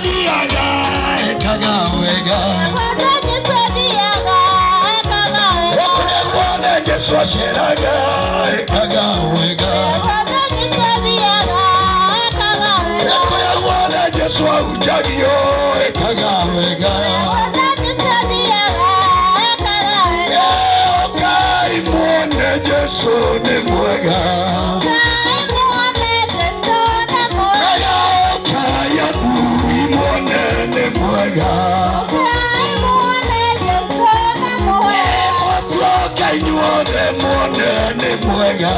diaga kagawega Yesu asheraga kagawega Yesu ujagio kagawega Kai mwone Yesu ni mwega Kaya tui mwone ni mwega Kai nyuone mwone ni mwega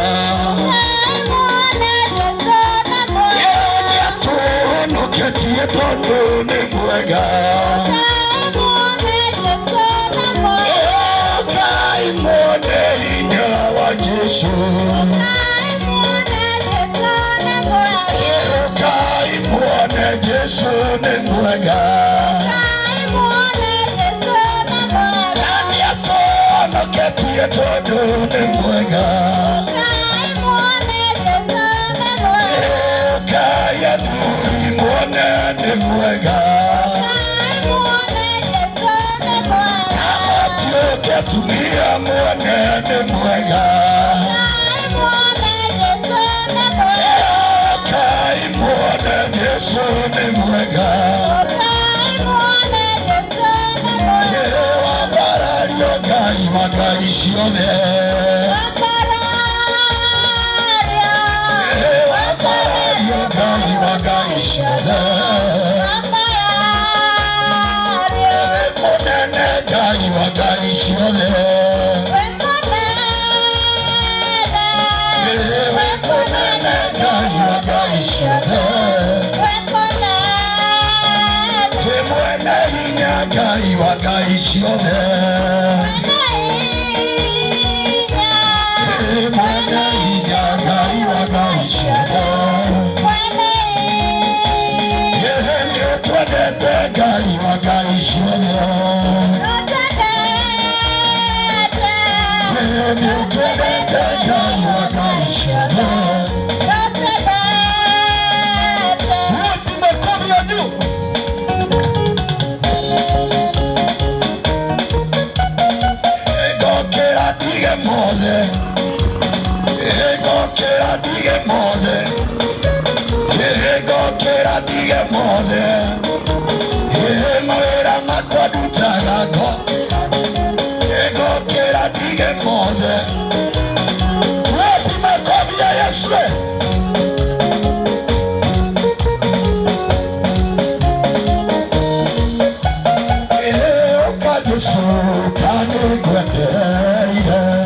Ketie tondo ni mwega Kai mwone inya wa Yesu Kai mwone Yesu ni mwega Nani akono ketie tondo ni mwega Kai adui mwone ni mwega Tumia mwone ni mwega Kai mwone Yesu ni mwega Wabarario Kai magai sione Wabarario Kai magai sione Kai magai sione Kai wagai sione Mwana inya kai wagai sione Yehe twadete kai wagai sione Yehe twadete kai wagai sione Wapi makofi ya juu Diga mole, ego quiera diga mole, ego quiera diga mole, era macuaducha gago, ego quiera diga mole, wapi makofi ya Yesu, oka Yesu kane gwete.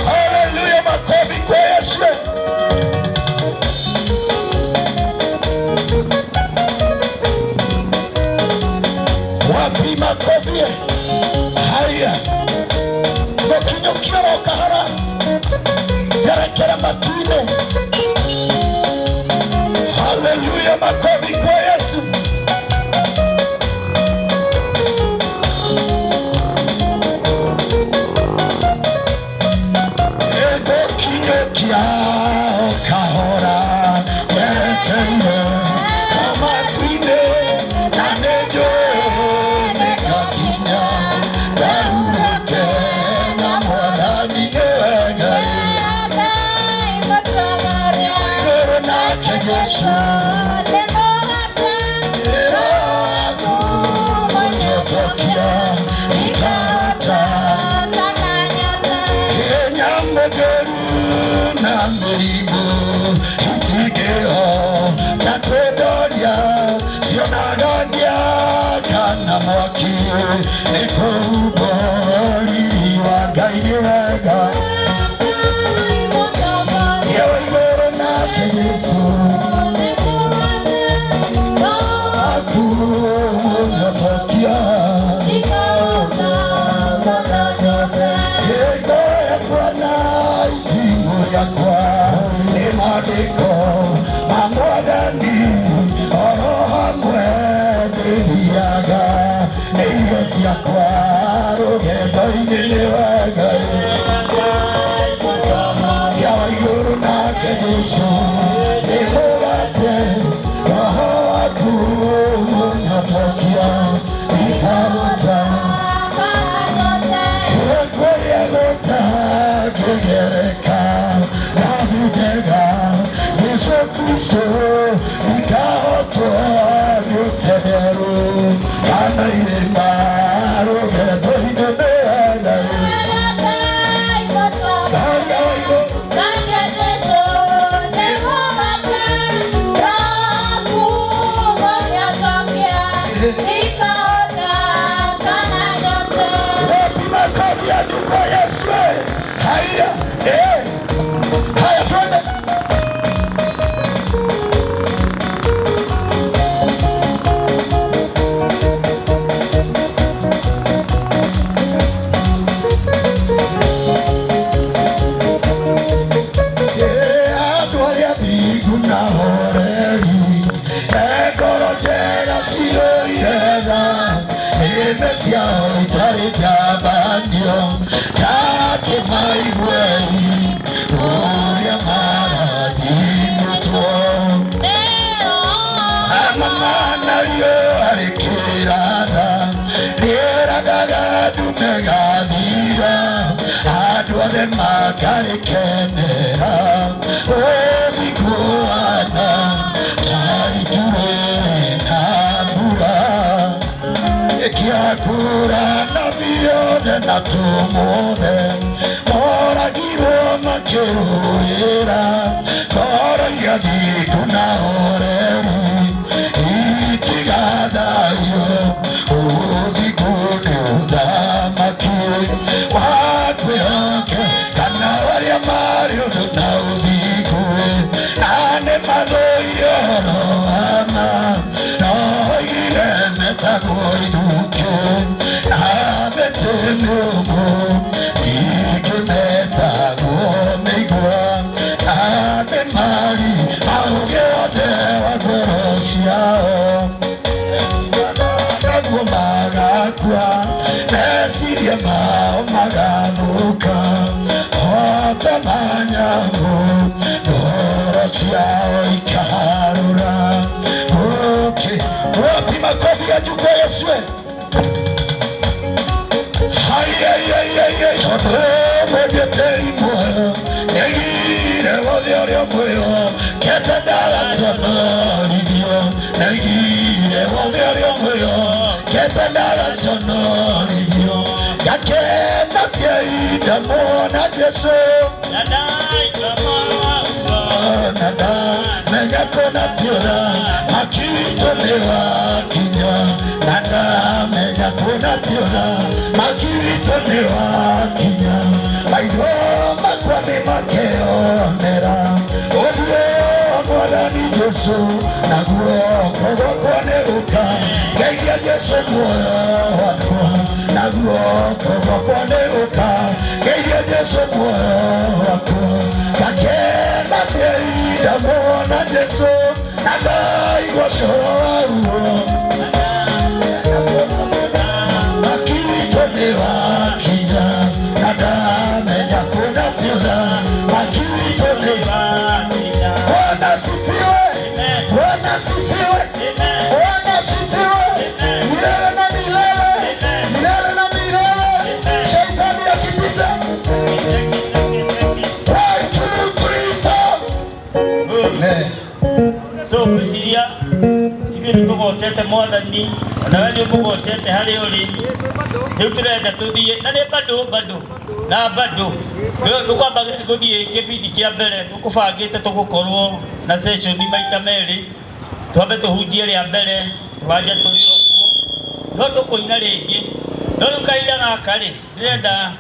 Hallelujah, makofi kwa Yesu. Wapi makofi? Haya. Ngokinyo kira okahara. Serekera matine. Haleluya, makofi kwa Yesu. Ego kiyo kiao kahora yerekeire amatine nanejo nekakinya daruke na mwadani newega igoro nake Yesu Tokia ikata Kenya mbegeru na mirimu ikigeo takwedoria sionagagia kana mwaki nikubori wagaigega Yewa igoro nake Yesu Kura na viode na tumode Mora giro makeruira Kora yadi kuna oreri Itigada yo Ugi kune uda maki Wakwe oke Kana waria mario na ugi kue Nane mago yoro ama No ile meta koidu Makofi ya jukwa Yeswe. Mojeteri moyo Negire wodiorio moyo Ketendala sonoribio Negire wodiorio moyo Ketendala sonoribio Yakenda pieida mona Yesu Nada Menya kona piora Makito lewa kinya Nada menya kona piora Makito lewa kinya Maidoma kwa mi makeo nera Odio Mwathani Yesu na guoko gwakwa nĩ gũka ngeithia Yesu muoyo wakwa na guoko gwakwa nĩ gũka ngeithia Yesu muoyo wakwa ngakena nĩ ndamuona Yesu na ndaigua coro wa ruo makitũ nĩ wakinya na ndamenya kuna kũtha makitũ nĩ wakinya. Bwana asifiwe, Bwana asifiwe, Bwana asifiwe milele na milele, milele na milele. Shetani akipita 1 2 3 4 so kusiria ibiri tugocete Mwathani na wewe mugocete hari uri riu turenda tuthie na ni bado na bado tukwamba guthie kibindi kia mbere tukubangite tugukorwo na session maita meri twambe tuhunjie ria mbere twanje turi okuo no tukuina ringi no rukaida gaka ri ndirenda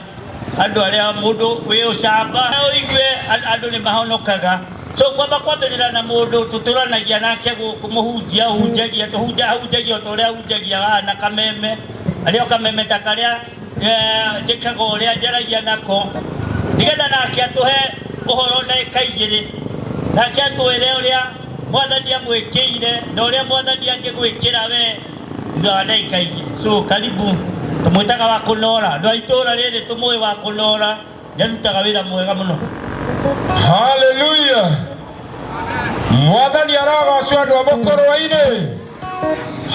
andu aria mundu wi ucamba uigue andu ni mahonokaga. So kwambĩrĩra na mũndũ tũtũranagia nake kũmũhunjia hunjagia tũhunjagia ũrĩa hunjagia na kameme arĩa kameme ta karĩa njĩkaga ũrĩa njaragia nako nĩgetha nake atũhe ũhoro ndagĩka igĩrĩ nake atwĩre ũrĩa Mwathani amwĩkĩire na ũrĩa Mwathani angĩgwĩkĩra we thutha wa ndagĩka igĩrĩ. So karibu tũmwĩtaga wa kũnora andũ a itũũra rĩrĩ tũmũĩ wa kũnora nĩarutaga wĩra mwega mũno. Hallelujah. Mwathani arogocwo andũ a mũkũrũ-inĩ.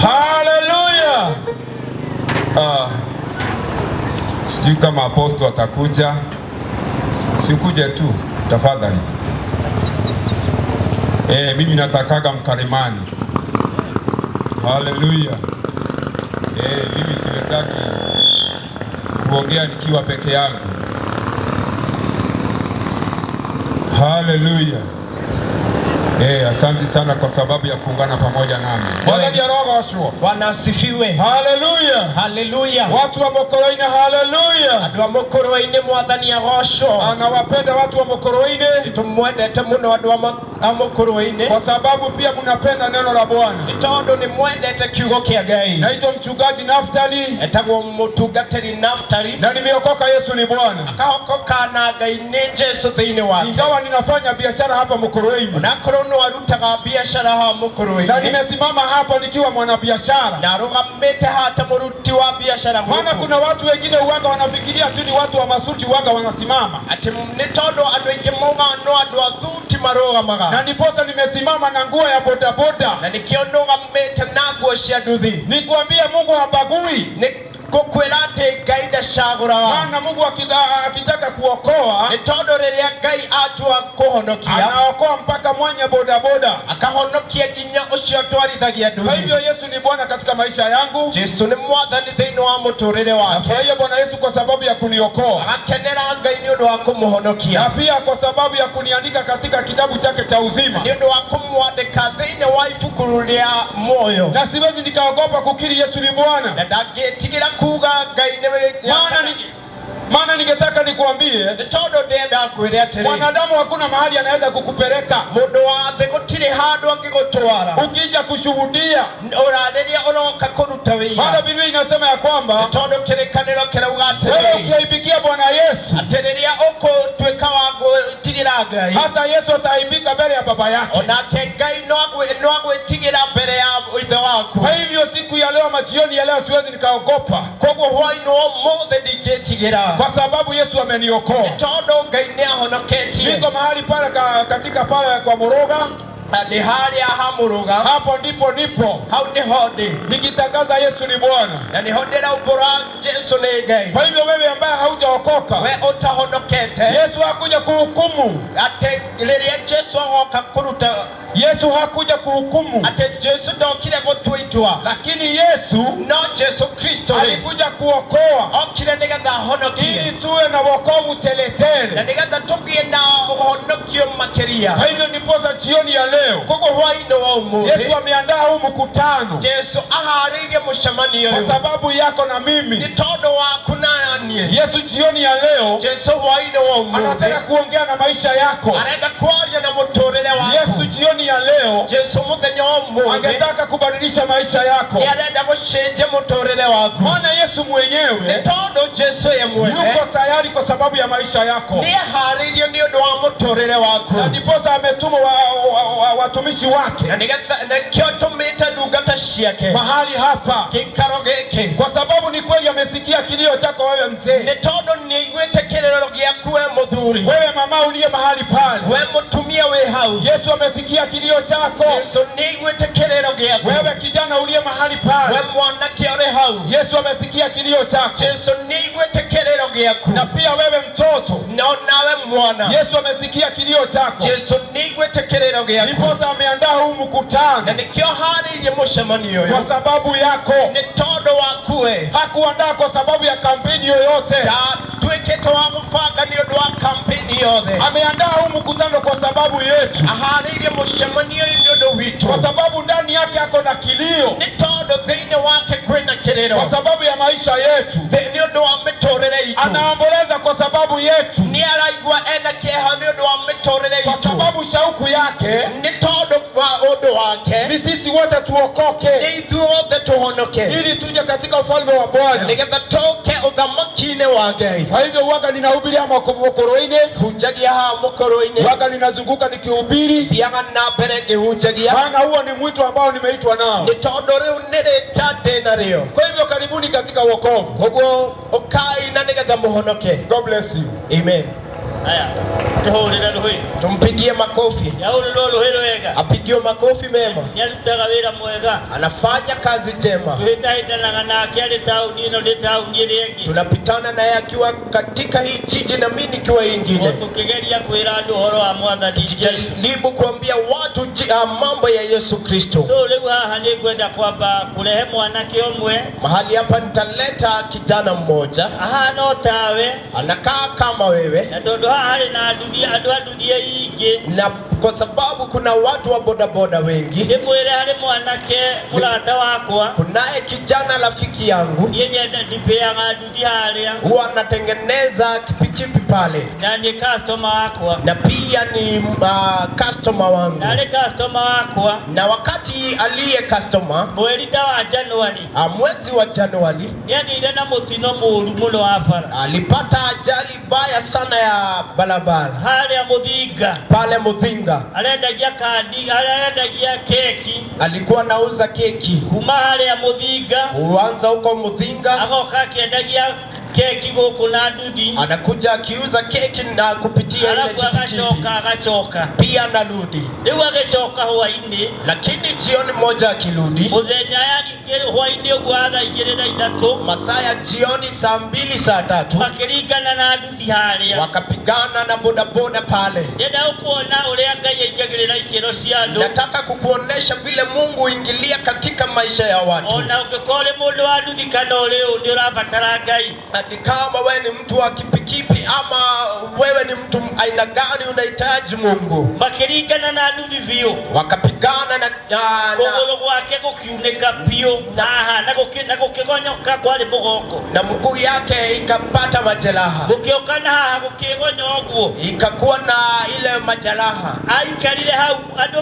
Hallelujah. Sijui kama apostle atakuja. Sikuje tu tafadhali. Mimi natakaga mkarimani. Hallelujah. Mimi siwezaki kuongea nikiwa peke yangu. Hallelujah. Asante sana kwa sababu ya kuungana pamoja nami. Mwathani arogocwo. Bwana asifiwe. Hallelujah. Hallelujah. Watu wa mũkũrũ-inĩ hallelujah. Andũ a mũkũrũ-inĩ Mwathani agocwo. Anawapenda watu wa mũkũrũ-inĩ. Tumwendete mũno andũ a mũkũrũ-inĩ. Kwa sababu pia mnapenda neno la Bwana. Tondũ nĩ mwendete kiugo kĩa Ngai. Naitwa mchungaji Naftali. Etagwo mũtungatĩri Naftali. Na nimeokoka Yesu ni Bwana. Akaokoka na Ngai nĩ Jesu thĩinĩ wake. Ingawa ninafanya biashara hapa mũkũrũ-inĩ. Nakorwo no arutaga biashara ha mũkũrũ-inĩ. Na nimesimama hapa nikiwa mwanabiashara. Na arũgamĩte hata mũruti wa biashara. Maana kuna watu wengine uwaga wanafikiria tu ni watu wa masuti uwaga wanasimama. Ati nĩ tondũ andũ aingĩ mauga no andũ a thuti marũgamaga. Na ndiposa nimesimama na nguo ya bodaboda. Na nikĩo ndũgamĩte na nguo cia nduthi. Nikwambie Mungu habagui. Kukwĩra atĩ Ngai ndacagũraga. Maana Mungu akitaka kuokoa, nĩ tondũ rĩrĩa Ngai atua kũhonokia, anaokoa mpaka mwenye bodaboda, akahonokia nginya ũcio atwarithagia nduthi. Kwa hivyo Yesu ni Bwana katika maisha yangu. Jesu nĩ Mwathani thĩinĩ wa mũtũrĩre wake. Nafurahia Bwana Yesu kwa sababu ya kuniokoa. Agakenera Ngai nĩ ũndũ wa kũmũhonokia. Na pia kwa sababu ya kuniandika katika kitabu chake cha uzima. Nĩ ũndũ wa kũmwandĩka thĩinĩ wa ibuku rĩa muoyo. Na siwezi nikaogopa kukiri Yesu ni Bwana. Na ndangĩtigĩra kuga Ngai nĩ Maana ningetaka nikuambie, mwanadamu hakuna mahali anaweza kukupeleka. Mundu wa thĩ gũtirĩ handũ angĩgũtwara ukija kushuhudia ũrarĩria ũroka kũruta wĩra. Maana Biblia inasema ya kwamba tondũ kĩrĩkanĩro kĩrauga atĩrĩ, wewe ukiaibikia Bwana Yesu, atĩ rĩrĩa ũgũtuĩka wa gũtigĩra Ngai, hata Yesu ataibika mbele ya baba yake. Onake Ngai no agwĩtigĩra mbere ya ithe waku. Kwa hivyo siku ya leo, majioni ya leo, siwezi nikaogopa. Koguo hwaĩ-inĩ ũmũthĩ ndingĩtigĩra, kwa sababu Yesu ameniokoa. Tondũ Ngai nĩahonoketie. Niko mahali pale katika pale kwa Muruga. Ni hali ya Muruga. Hapo ndipo hau niho ndi nikitangaza Yesu ni Bwana. Na niho ndĩraũmbũra Jesu nĩ Ngai. Kwa hivyo wewe ambaye haujaokoka, we ũtahonokete, Yesu hakuja kuhukumu. Atĩ rĩrĩa Jesu agoka kũruta, Yesu hakuja kuhukumu. Atĩ Jesu ndokire gũtua itua, lakini Yesu, no Jesu Kristo alikuja kuokoa. Okire nĩgetha ahonokie, ili tuwe na wokovu teletele. Na nĩgetha tũgĩe na ũhonokio makio makeria. Kwa hivyo ndiposa jioni ya leo Koko hwaino wa umuthi. Yesu ameandaa huu mkutano Yesu aharige mushamani kwa yoyo. sababu yako na mimi. Ni todo wa kunanie. Yesu jioni ya leo Yesu hwaino wa umuthi. anataka kuongea na maisha yako. Arenda kwaria na mutorere wako. Yesu jioni ya leo Yesu muthenya wa umuthi. angetaka kubadilisha maisha yako. Arenda gushenje mutorere wako. Maana Yesu Ni mwenyewe todo Yesu ye mwene. yuko tayari kwa sababu ya maisha yako. Ni haririo ni undu wa mutorere wako. Na ndiposa ametuma watumishi wake Na nigetha na kyo tumita ndungata ciake mahali hapa, gikaro giki. kwa sababu ni kweli amesikia kilio chako wewe mzee, Ni todo ni igwete kirero giaku we muthuri. wewe mama uliye mahali pale. We mutumia we hau. Yesu amesikia kilio chako. Yesu ni igwete kirero giaku. Wewe kijana uliye mahali We pale, mwanake uri hau. Yesu amesikia kilio chako. Yesu ni igwete kirero giaku. Na pia wewe mtoto, No nawe mwana. Yesu amesikia kilio chako. Yesu ni igwete kirero giaku. Ndiposa ameandaa huu Na mkutano nikyo haririe mucemanio kwa uyu. sababu yako. Ni todo wakuwe. Hakuandaa kwa sababu ya kampeni yoyote. Twikite wa gubanga ni undu wa kampeni yothe. Ameandaa huu mkutano kwa sababu yetu, Aharirie mucemanio uyu ni undu witu. kwa sababu ndani yake ako na kilio, Ni todo thiini wake kwina kiriro. kwa sababu ya maisha yetu. Ni undu wa miturire itu. Anaomboleza kwa sababu yetu, Ni araigua ena kieha ni undu wa miturire kwa itu. sababu shauku yake Ni todo wa undu wake. ni sisi wote tuokoke, Ni ithuothe tuhonoke. ili tuje katika ufalme wa Bwana. Nigetha tuke uthamaki-ini wa Ngai. Kwa hivyo waga ninahubiri ama mokoro-ini, Hunjagia haha mukuru-ini. waga ninazunguka nikihubiri, Thiaga na mbere ngihunjagia. maana huo ni mwito ambao nimeitwa nao. Ni tondu riu ni rita ndi nario. Kwa hivyo karibuni katika wokovu. Koguo ukai na nigetha muhonoke. God bless you. Amen. Aya, tuhurira ruhi. Tumpigie makofi. Yauriro ruhi rwega. Apigiwe makofi mema. Nyarutaga wira mwega. Anafanya kazi njema. Tuhitahitanaga nake arĩ taũni ĩno ndĩ taũni ĩrĩa ĩngĩ. Tunapitana naye akiwa katika hii jiji na mimi nikiwa ingine. Tũkĩgeria kwĩra andũ ũhoro wa Mwathani Jesũ. Jaribu kuambia watu mambo ya Yesu Kristo. So rĩu haha nĩ ngwenda kwamba kũrehe mwanake ũmwe Mahali hapa nitaleta kijana mmoja. ahana o tawe, Anakaa kama wewe. na tondũ haha harĩ na andũ a nduthia ingĩ, Na kwa sababu kuna watu wa bodaboda wengi. ndĩmwĩre harĩ mwanake mũrata wakwa, Kunaye kijana rafiki yangu. niĩ nyenda ndĩpeaga nduthi harĩa, Huwa anatengeneza kipikipi pale. na nĩ customer wakwa, Na pia ni customer wangu. na arĩ customer wakwa Na wakati aliye customer mweri ta wa Januari mwezi wa Januari nĩagĩire na mũtino mũru mũno wa bara alipata ajali mbaya sana ya barabara harĩa Mũthinga. pale Muthinga. Arendagia kandi, arendagia keki Alikuwa anauza keki. kuma harĩa Mũthinga, Huanza huko Muthinga, agoka akĩendagia keki gũkũ na nduthi, anakuja akiuza keki na kupitia ile arabu kipikipi. agacoka Pia anarudi. rĩu agĩcoka hwaĩ-inĩ Lakini jioni moja akirudi, mũthenya yani hwaĩ-inĩ ũguo wa thaa igĩrĩ na ithatũ, masaa ya jioni saa 2 saa 3 makĩringana na nduthi harĩa. wakapigana na bodaboda pale. Ndĩrenda gũkuona ũrĩa Ngai aingagĩrĩra ikĩro cia andũ. Nataka kukuonesha vile Mungu huingilia katika maisha ya watu. Ona ũngĩkorwo ũrĩ mũndũ wa nduthi kana ũrĩ ũndĩ ũrabatara Ngai, Ati kama wewe ni mtu wa kipikipi ama wewe ni mtu aina gani unahitaji Mungu. makĩringana na nduthi biũ, Wakapigana na kũgũrũ gwake gũkiunĩka biũ, na haha na gũkĩgonyoka kwarĩ mũgongo, na mguu yake ikapata majeraha. gũkĩũka na haha gũkĩgonya ũguo. Ikakuwa na ile majeraha. Aikarire hau andũ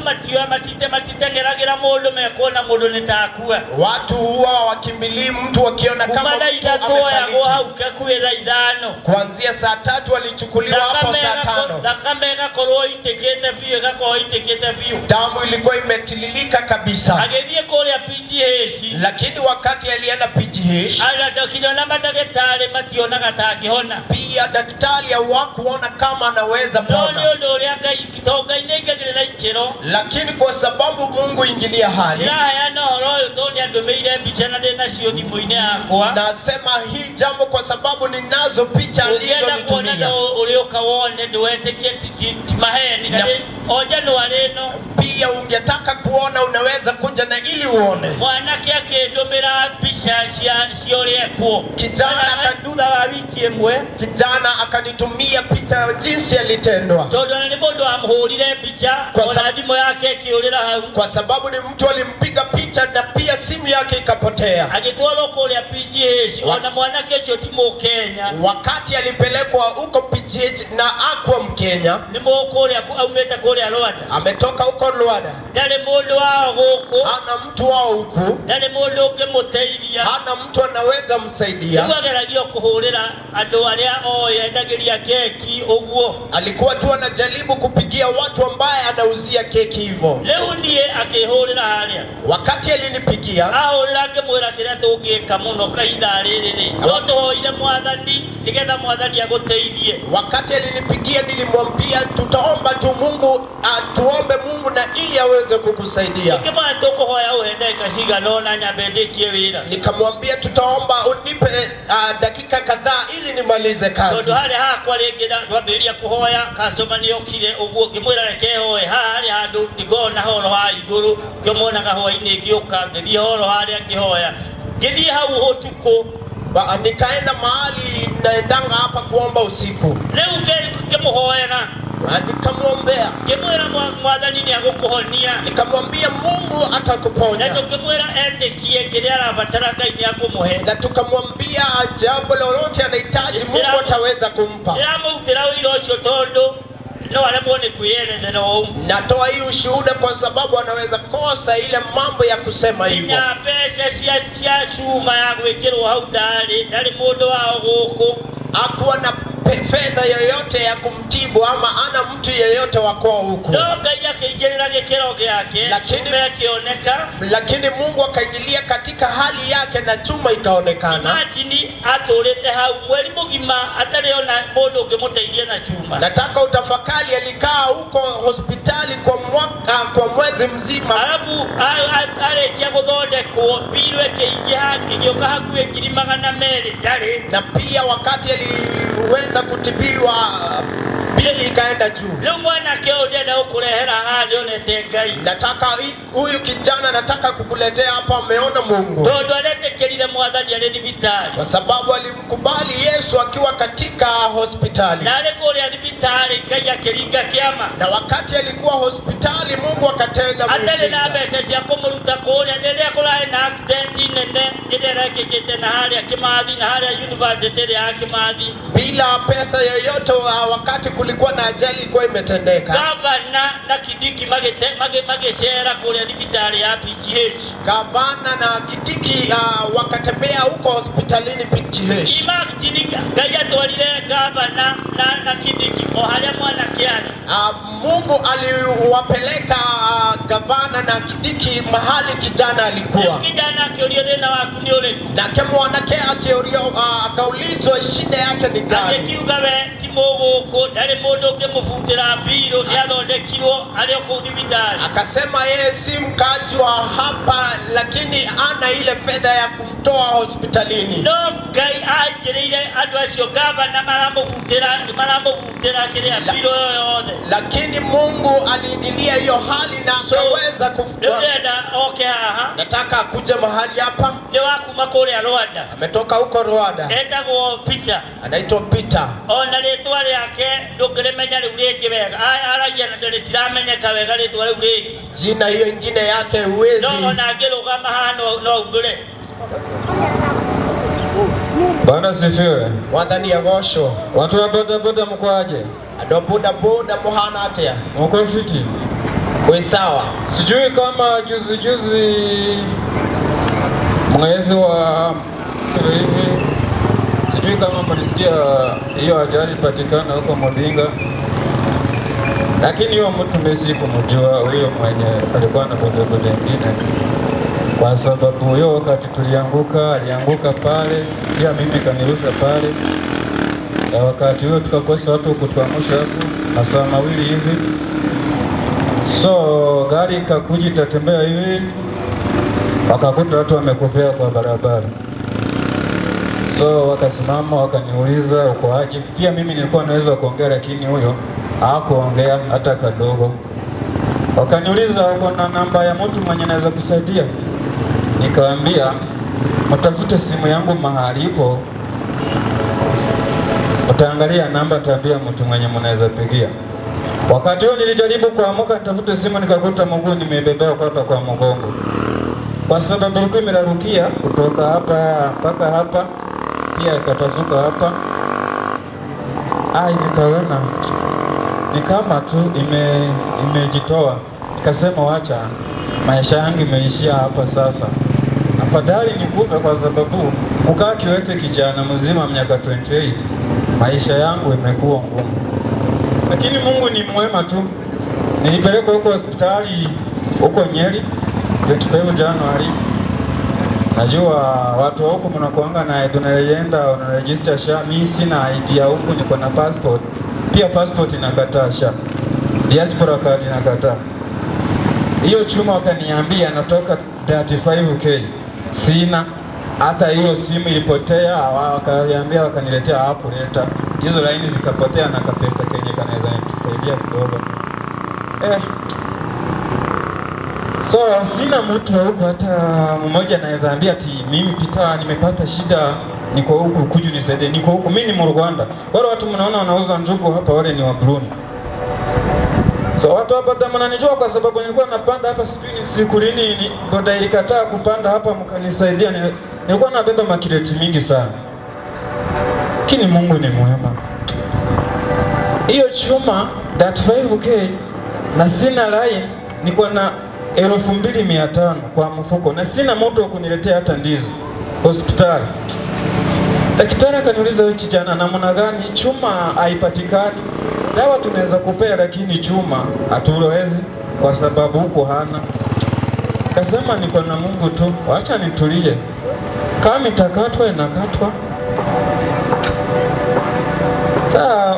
matitegeragĩra mũndũ mekuona mũndũ nĩ takua. Watu huwa wakimbilii mtu wakiona kama Kuma thaa mtu ithatũ oyagwo amefariki. hau gakuhĩ thaa ithano. Kuanzia saa 3 walichukuliwa hapo saa 5. Thakame ĩgakorwo itĩkĩte biũ, ĩgakorwo itĩkĩte biũ. Damu ilikuwa imetililika kabisa. Agĩthiĩ kũrĩa PGH, Lakini wakati alienda PGH, kinyona mandagĩtarĩ mationaga tangĩhona. pia daktari hawakuona kama anaweza No nĩ pona. ũndũ ũrĩa Ngai Ngai nĩaingagĩrĩra ikĩro. Lakini kwa sababu Mungu ingilia hali, Ndĩraheana ũhoro ũyũ toni andomeire picha na ndena cio thimo-ini yakwa. Nasema hii jambo kwa sababu ninazo picha alizonitumia. Ulioka wone ndiwetikie maheni na Januari no. Pia ungetaka kuona unaweza kuja na ili uone. Mwanake akindomera picha cioreko. Kijana akandura wa wiki emwe. Kijana akanitumia picha jinsi alitendwa. Todo ni mundu amhurire picha kwa thimo yake kiurira hau. Kwa sababu ni mtu alimpiga picha na pia simu yake ikapotea. Agitwalo kule PGH ona mwanake cio timo Kenya. Wakati alipelekwa huko PGH na akwa Mkenya. Ni mukule aumeta kule Rwanda. Ametoka huko Rwanda. Ndale mundu wao huko. Hana mtu wao huko. Ndale mundu ukimuteiria. Hana mtu anaweza msaidia. Nĩwageragio kuhurira andu aria yendagiria keki uguo. Alikuwa tu anajaribu kupigia watu ambaye anauzia keki hivyo. Leo ndiye akihurira haria. Wakati alinipigia ahurira ngimwira kiria tungika muno kaitha riri twotohoire mwathani nigetha mwathani aguteithie. Wakati alinipigia nilimwambia tutaomba tu Mungu tuombe Mungu na ili aweze kukusaidia. Nikimwambia tukuhoya uhende kashiga nona nyabendekie wira. Nikamwambia tutaomba unipe dakika kadhaa ili nimalize kazi. Ndo hali hakwa rĩngĩ twambĩrĩria kuhoya customer nĩ okire ũguo ngĩmwĩra reke hoye harĩ handũ ngona horo ha igũrũ ngĩmonaga hwainĩ ngĩũka ngĩthiĩ horo harĩa ngĩhoya ngĩthiĩ hau ũtukũ nikaenda mahali naendanga hapa kuomba usiku. Leo ngĩmũhoya na nikamwombea ngĩmwĩra mwathani nĩ agũkũhonia. Nikamwambia Mungu atakuponya. Na tukimwĩra endekie kĩrĩa arabatara Ngai nĩ akũmũhe. Na tukamwambia jambo lolote anahitaji Mungu ataweza kumpa. Ndĩramũrutĩra wĩra ũcio tondũ no alemone kuyenene no. Natoa hii ushuhuda kwa sababu anaweza kosa ile mambo ya kusema hivyo. Nya pesa cia chuma ya gwikirwo hau ndari mundu wao guku akuwa na fedha yoyote ya kumtibu ama ana mtu yeyote wa kwao huku. Ngai akaingilia gikero gyake lakini Mungu akaingilia katika hali yake na chuma ikaonekana. Imagine aturite hau mweri mugima atariona mundu ungimuteithia na chuma. Nataka utafakari alikaa huko hospitali kwa mwezi mzima. Alafu arekia guthondekwo birwe kiingia gioka hakuhe 200 ndari. Na pia wakati aliweza kutibiwa bili ikaenda juu. Leo mwana keo ndenda ukurehera hali onete Ngai. Nataka huyu kijana nataka kukuletea hapa ameona Mungu. Ndo aletekelile mwathani ali thibitari. Kwa sababu alimkubali Yesu akiwa katika hospitali. Na alikuwa thibitari Ngai akiringa kiama. Na wakati alikuwa hospitali Mungu akatenda muujiza. Atele na pesa cia kumuruta kule ndio akolae na accident nene ndio rekekete na hali ya Kimathi na hali ya university ya Kimathi. Bila pesa yoyote wakati kulikuwa na ajali ilikuwa imetendeka. Gavana na Kidiki mageshera kule hospitali ya PGH. Gavana na Kidiki wakatembea huko hospitalini PGH. Imagine Ngai atwarire gavana na Kidiki oharia mwana kiani. Mungu aliwapeleka gavana na Kidiki mahali kijana alikuwa. Kijana akiorio thina waku ni uriku. Na kemwanake akiorio akaulizwa shida yake ni gani. Akiuga we timoguko ndari mundu ukimufutira biro ni athondekirwo ari okuthibitari. Akasema yeye si mkaji wa hapa lakini ana ile fedha ya kumtoa hospitalini. No Ngai aingirire andu acio gavana maramufutira kiria biro yoyothe. Lakini Mungu aliingilia hiyo hali na akaweza kufungua. Okay haha. Nataka akuje mahali hapa. Ni wakuma kule Rwanda. Ametoka huko Rwanda. Etagwo Peter. Anaitwa Peter. Ona ritwa riake ndukiremenya riu ringi wega. Aragia na ndiri tiramenyeka wega ritwa riu ringi. Jina hiyo ingine yake huwezi. No ona ngirugama hano no ubure. Bwana sifiwe. Mwathani agocwo. Watu wa boda mkwaje? Ado boda muhana atia. Mko fiti? Kwa sawa. Sijui kama juzi mwezi wa hivi. Sijui kama mlisikia hiyo ajali patikana huko Mudinga. Lakini hiyo mtu mimi kumjua huyo mwenye alikuwa na boda nyingine. Kwa sababu huyo wakati alianguka pale, pia mimi kanirusha pale. Na wakati huo tukakosa watu kutuamsha hapo masaa mawili hivi. So gari ikakuja itatembea hivi. wakakuta watu wamekufia kwa barabara. So wakasimama wakaniuliza uko aje. Pia mimi nilikuwa naweza kuongea, lakini huyo hakuongea hata kadogo. Wakaniuliza uko na namba ya mtu mwenye anaweza kusaidia? Nikawaambia mtafute simu yangu mahali ipo, utaangalia namba, tabia mtu mwenye mnaweza pigia. Wakati huo nilijaribu kuamka nitafute simu, nikakuta mguu nimebebea kwa mgongo, kwa sababu ilikuwa imerarukia kutoka hapa mpaka hapa, pia ikapasuka hapa. Nikaona ni kama tu imejitoa. Nikasema wacha maisha yangu imeishia hapa sasa, afadhali nikufe, kwa sababu kukaa kiwete kijana mzima miaka 28 maisha yangu imekuwa ngumu. Lakini Mungu ni mwema tu. Nilipelekwa huko hospitali huko Nyeri 25 Januari. Najua watu huko mnakuanga na tunaenda una register SHA. Mimi sina ID ya huko, niko na passport. Pia passport inakataa SHA. Diaspora card inakataa. Hiyo chuma wakaniambia natoka 35k. Sina hata hiyo, simu ilipotea, wakaniambia wakaniletea hapo leta. Hizo laini zikapotea na kapesa kenye kanaweza kusaidia kidogo. So sina mtu huko hata mmoja anaweza ambia ati mimi Peter nimepata shida, niko huku kuju nisaidie, niko huku. Mimi ni Mrwanda. Wale watu mnaona wanauza njugu hapa, wale ni wa Burundi. So watu hapa kama mnanijua kwa sababu nilikuwa napanda hapa, sijui ni siku lini boda ilikataa kupanda hapa, mkanisaidia. Nilikuwa nabeba makireti mingi sana. Lakini Mungu ni mwema. Hiyo chuma 35k na sina line, niko na 2500 kwa mfuko na sina mtu wa kuniletea hata ndizi hospitali. Daktari akaniuliza wewe kijana, namna gani chuma haipatikani? Dawa tunaweza kupea lakini chuma hatuwezi kwa sababu huko hana. Kasema niko na Mungu tu, acha nitulie. Kama itakatwa inakatwa. Sasa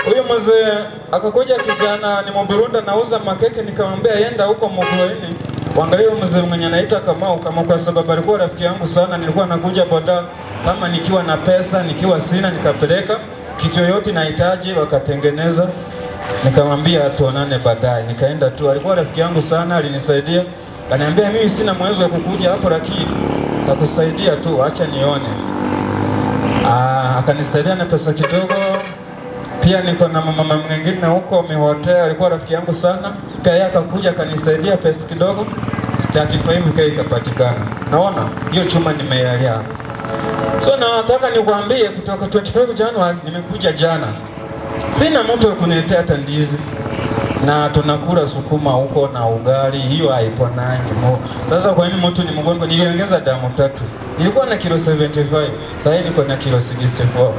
huyo mzee akakuja kijana ni Mburunda nauza makeke, nikamwambia yenda huko Mugweni. Waangalie mzee mwenye anaita Kamau, kwa sababu alikuwa rafiki yangu sana. Nilikuwa nakuja boda kama nikiwa na pesa, nikiwa sina nikapeleka kitu yoyote nahitaji, wakatengeneza. Nikamwambia tuonane baadaye. Nikaenda tu, alikuwa rafiki yangu sana, alinisaidia. Kaniambia mimi sina mwezo wa kukuja hapo, lakini nakusaidia tu, acha nione. Akanisaidia na pesa kidogo. Pia niko na mama mwingine huko Mihotea, alikuwa rafiki yangu sana. Pia yeye akakuja akanisaidia pesa kidogo, 35k ikapatikana. Naona hiyo chuma nimeyalia. So nataka nikwambie kutoka 25 Januari nimekuja jana. Sina mtu wa kuniletea hata ndizi. Na tunakula sukuma huko na ugali, hiyo haiponani. Sasa kwa nini mtu ni mgonjwa? Niliongeza damu 3. Nilikuwa na kilo 75, sasa niko na kilo 64.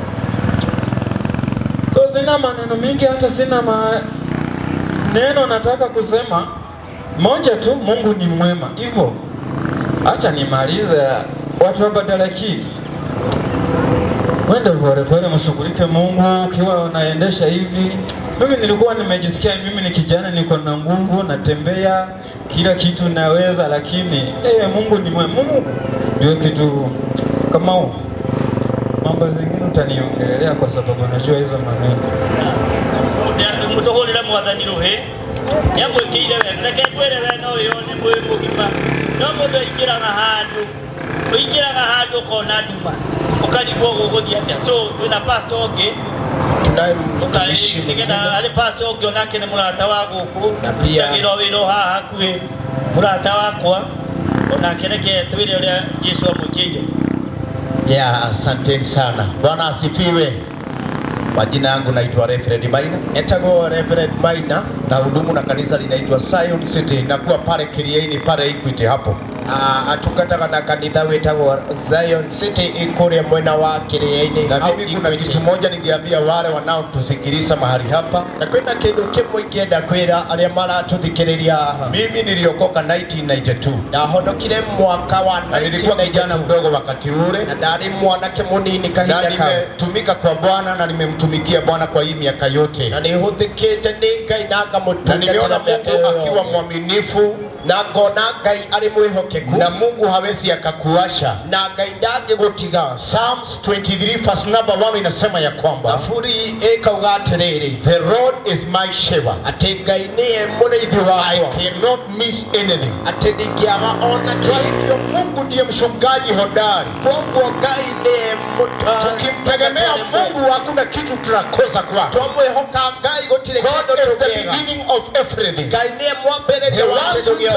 So sina maneno mingi, hata sina maneno nataka kusema. Moja tu, Mungu ni mwema. Hivyo acha nimalize watu wa Badalaki. Wende pole mshughulike Mungu ukiwa unaendesha hivi. Mimi nilikuwa nimejisikia mimi ni kijana, niko na nguvu, natembea, kila kitu naweza, lakini Mungu ni mwema. Mungu ndio kitu kama huo. Mambo zingine utaniongelea kwa sababu najua hizo maneno. Ndio mtoholera mwadhaniro he. Yamwe kile wewe, kwere wewe no yone mwe mugima. No mundo ikiraga handu kona nduma. Ukalibwo guguthia atia. So wina pastor onge tunaye nigenda ali pastor onge onake ni murata wa guku na pia wiro haha hakuhi murata wakwa onake reke twire uria Yesu amukije. Asante sana. Bwana asifiwe. Majina yangu naitwa Reverend Maina. Etago Reverend Maina, na hudumu na kanisa linaitwa Zion City, nakuwa pale Kiriaini pale Equity hapo. Atukataga na kanitha wetagwo Zion City ikuria mwena wa Kiriaini. Na mimi kuna kitu moja ningeambia wale wanaotusikiliza mahali hapa. Na kwenda kindu kimwe ingienda kwira aria maratuthikiriria. Mimi niliokoka 1992. Na hondokire mwaka wa 1992. Nilikuwa kijana mdogo wakati ule na ndari mwanake munini kahinda ka. Nimetumika kwa Bwana na nimemtumikia Bwana kwa hii miaka yote. Na nihuthikite ni Ngai na ngamutungatira miaka akiwa mwaminifu na ngona Ngai ari mwihokeku na Mungu hawezi akakuacha na Ngai ndangigutiga. Psalms 23 verse number 1 inasema ya kwamba Thaburi ikauga atiriri, the Lord is my shepherd, ati Ngai niye muriithi wakwa, I cannot miss anything, ati ndingiaga ona kĩndũ. Mungu ndiye mchungaji hodari, Mungu Ngai niye mutari. Tukimtegemea Mungu hakuna kitu tunakosa kwake. Twamwihoka Ngai gutire kindu the beginning of everything. Ngai niye mwambĩrĩria wa kĩndũ gĩothe.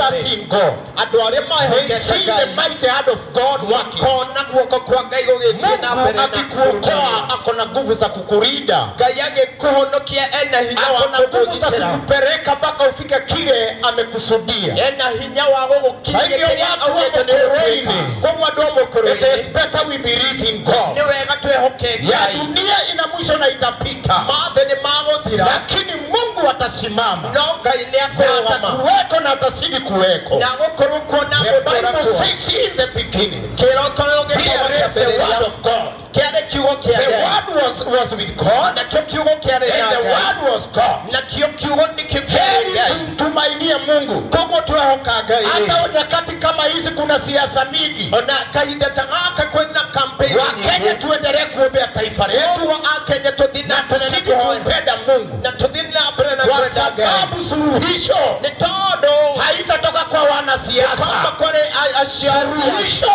Andũ arĩa mahokete Ngai, the mighty hand of God working, kona guoko kwa Ngai gũgĩthiĩ na mbere na akikuokoa, akona nguvu za kukulinda. Ngai agĩkũhonokia ena hinya wa kũgũgitĩra, kupeleka mpaka ufike kile amekusudia, ena hinya wa gũgũkinyia kĩrĩa augĩte nĩ ũgwĩka. Kwa andũ a mũkũrũ, it is better we believe in God. Nĩ wega twĩhoke Ngai. Ya dunia ina mwisho na itapita, mathĩ nĩ magũthira, lakini Mungu atasimama. No Ngai nĩ akũrũgama, atakuweko na atazidi kuweko. Na gũkorwo kuona the Bible says in the beginning, kĩroko gĩkĩrwo the word of God. Kĩarĩ kiugo kĩa Ngai. The word was with God. Na kĩo kiugo kĩarĩ na Ngai. The word was God. Na kĩo kiugo nĩkĩo kĩarĩ Ngai. Tumtumainie Mungu. Koguo twĩhoka Ngai. Hata nyakati kama hizi kuna siasa mingi. Ona kahinda ta gaka kwĩna kampeni. Wakenya tuendelee kuombea taifa letu. Wakenya tũthiĩ na mbere na kumpenda Mungu. Na tũthiĩ na mbere na kwenda Ngai. Kwa sababu suluhisho nĩ tondũ haitatoka kwa wanasiasa. Kama kule suluhisho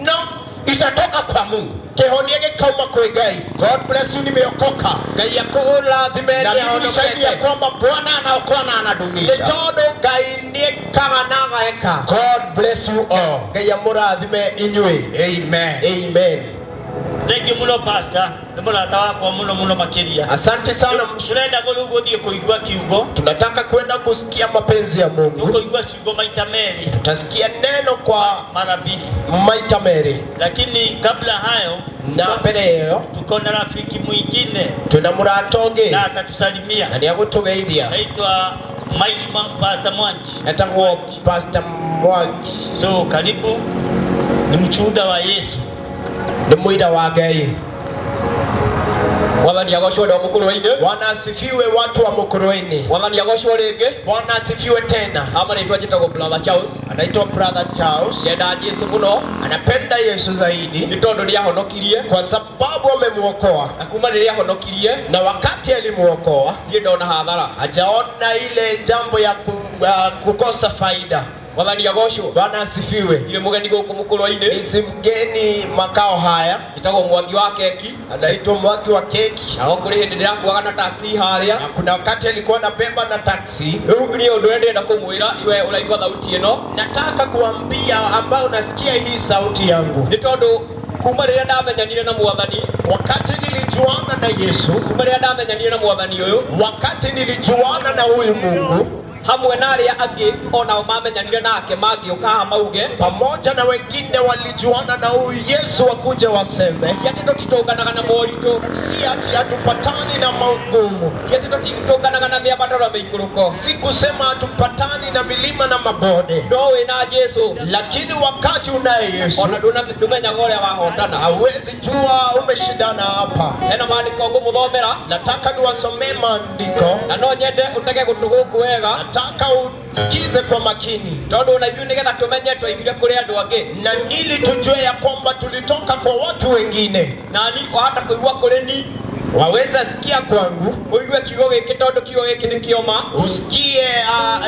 no itatoka kwa Mungu. Kĩhonia gĩkauma kwĩ Ngai. God bless you. Nimeokoka. Ngai akũrathime na nishahidi ya kwamba Bwana anaokoa na anadumisha. Nĩ tondũ Ngai nĩekaga na ageka. God bless you all. Ngai amũrathime inyuĩ. Amen. Amen. Thank you muno pastor. Nimurata wako muno makiria. Asante sana. Turenda gũthiĩ kũigua kiugo. Tunataka kwenda kusikia mapenzi ya Mungu. Kũigua kiugo maita meri. Tutasikia neno kwa mara mbili. Maita meri. Lakini kabla hayo na mbele hiyo tuko na rafiki mwingine. Tuna muratonge. Na atatusalimia. Na nĩagũtũgeithia. Aitwa Pastor Mwangi. Etagwo Pastor Mwangi. So karibu. Ni mchuda wa Yesu. Ni mwida wa Ngai. Bwana asifiwe watu wa Mukurweini. Bwana asifiwe tena. Anaitwa Brother Charles. Anapenda Yesu zaidi kwa sababu amemuokoa. Na wakati alimuokoa hajaona ile jambo ya kukosa faida. Bwana asifiwe. Ni mgeni makao haya. Mwangi wa keki. Anaitwa Mwangi wa keki. Na kuna wakati alikuwa anabeba na taksi. Nataka kuambia ambao unasikia hii sauti yangu, wakati nilijuana na Yesu, wakati nilijuana na huyu Mungu, hamwe na aria angi ona mamenyanire nake magioka mauge pamoja na wengine walijuana na huyu Yesu wakuja waseme si ati tutonganaga na moritũ, si ati hatupatani na magumu, si ati tutonganaga na miambataro mĩikũrũko, si kusema hatupatani na milima na mabonde. No wĩna Yesu, lakini wakati unaye Yesu ona ndũmenyaga ũrĩa wahotana, hawezi jua umeshindana hapa. Hena maandĩko ngũmũthomera, nataka niwasomee maandiko na no nyende ũtege gũtũ gũkũ wega. Nataka usikize kwa makini, tondu na hivi nigetha tumenye twaigire kuri andu angi, na ili tujue ya kwamba tulitoka kwa watu wengine, na ni hata kuigua kuri ni waweza sikia kwangu, uigue kiugo giki tondu kiugo giki ni kioma, usikie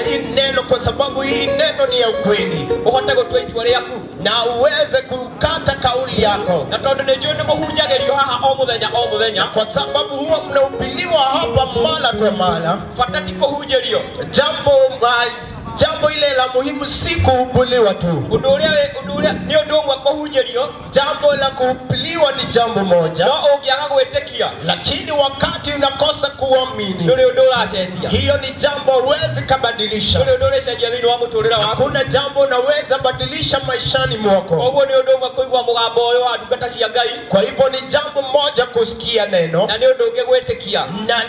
hii neno kwa sababu hii neno ni ya ukweli, uhote gutua itua riaku na uweze kukata kauli yako, na tondu ni njui ni muhunjagirio haha o muthenya, kwa sababu huwa mnahubiriwa hapa mara kwa mara, fatati kuhunjirio jambo ile la muhimu si kuhubiriwa tu. Uduria ni undu umwe kuhunjirio, jambo la kuhubiriwa ni jambo moja, no ungiaga gwĩtĩkia, lakini wakati unakosa kuamini nduri undu uracenjia, hiyo ni jambo huwezi kubadilisha. Nduri undu uracenjia thĩinĩ wa mũtũrĩre waku, hakuna jambo unaweza badilisha maishani mwako. Ũguo ni undu umwe kuigua mũgambo ũyũ wa ndungata cia Ngai, kwa hivyo ni jambo moja kusikia neno, na ni undu ũngĩ gwĩtĩkia, na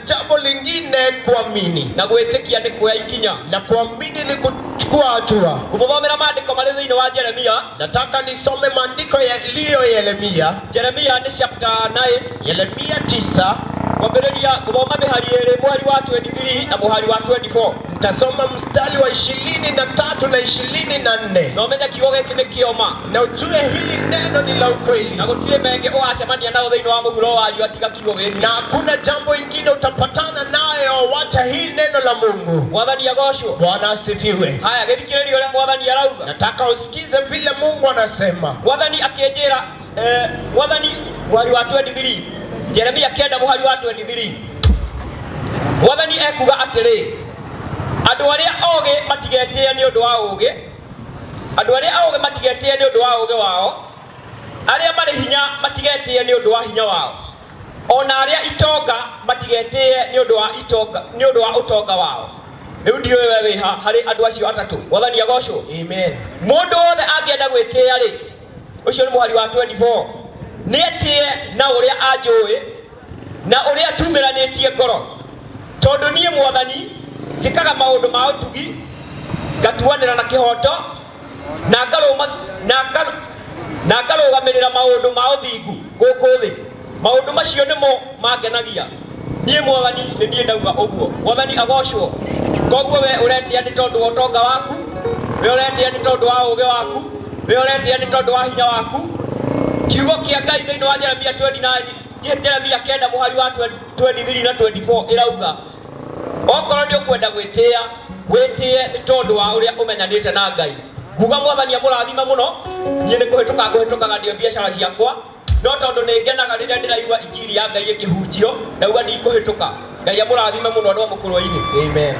jambo lingine kuamini, na gwĩtĩkia ni kuoya ikinya, na kuamini ni kuchukua hatua. Kumũthomera maandĩko marĩ thĩinĩ wa Jeremia. Nataka nisome maandiko yaliyo Yeremia. Jeremia ni chapter 9. Yeremia 9 Kwambĩrĩria gũthoma mĩhari ĩrĩ, mũhari wa 23 na mũhari wa 24. Nitasoma mstari wa 23 na 24. Na ũmenye kiugo gĩkĩ nĩ kĩoma. Na ujue hili neno ni la ukweli. Na gũtirĩ mengĩ ũgacemania nao thĩinĩ wa mũhuro wario atiga kiugo gĩkĩ. Na hakuna jambo ingine utapatana nayo wacha hii neno la Mungu. Mwathani agocwo. Bwana asifiwe. Haya, gĩthikĩrĩrie ũrĩa Mwathani arauga. Nataka usikize vile Mungu anasema. Mwathani akĩnjĩra Mwathani mũhari wa 23. Jeremia 9 mũhari wa 23. Mwathani ekuga atĩrĩ, andũ arĩa ogĩ matigetĩe nĩ ũndũ wa ũgĩ, andũ arĩa ogĩ matigetĩe nĩ ũndũ wa ũgĩ wao, arĩa marĩ hinya matigetĩe nĩ ũndũ wa hinya wao, ona arĩa itonga matigetĩe nĩ ũndũ wa ũtonga wao. Rĩu ndiũĩ we wĩha harĩ andũ acio atatũ. Mwathani agocwo. Amen. Mũndũ wothe angĩenda gwĩtĩĩa rĩ, ũcio nĩ mũhari wa 24, nĩetĩe na ũrĩa anjũĩ na ũrĩa tumĩranĩtie ngoro, tondũ niĩ Mwathani njĩkaga maũndũ ma ũtugi, ngatuanĩra na kĩhoto, na ngarũgamĩrĩra maũndũ ma ũthingu gũkũ thĩ. Maũndũ macio nĩmo mangenagia. Niĩ Mwathani nĩ niĩ ndauga ũguo. Mwathani agocwo. Koguo we ũretĩĩa nĩ tondũ wa ũtonga waku, we ũretĩĩa nĩ tondũ wa ũgĩ waku, we ũretĩĩa nĩ tondũ wa hinya waku. Kiugo kĩa Ngai thĩinĩ wa Jeremia 29, Jeremia 9 mũhari wa 23 na 24 ĩrauga, okorwo nĩ ũkwenda gwĩtĩĩa, wĩtĩe nĩ tondũ wa ũrĩa ũmenyanĩte na Ngai. Nguga Mwathani amũrathima mũno. Niĩ nĩ kũhĩtũkaga ndio biacara ciakwa, no tondũ nĩ ngenaga rĩrĩa ndĩraigua injiri ya Ngai ĩkĩhunjio, ndauga ndikũhĩtũka. Ngai amũrathime mũno andũ a mũkũrũ-inĩ. Amen.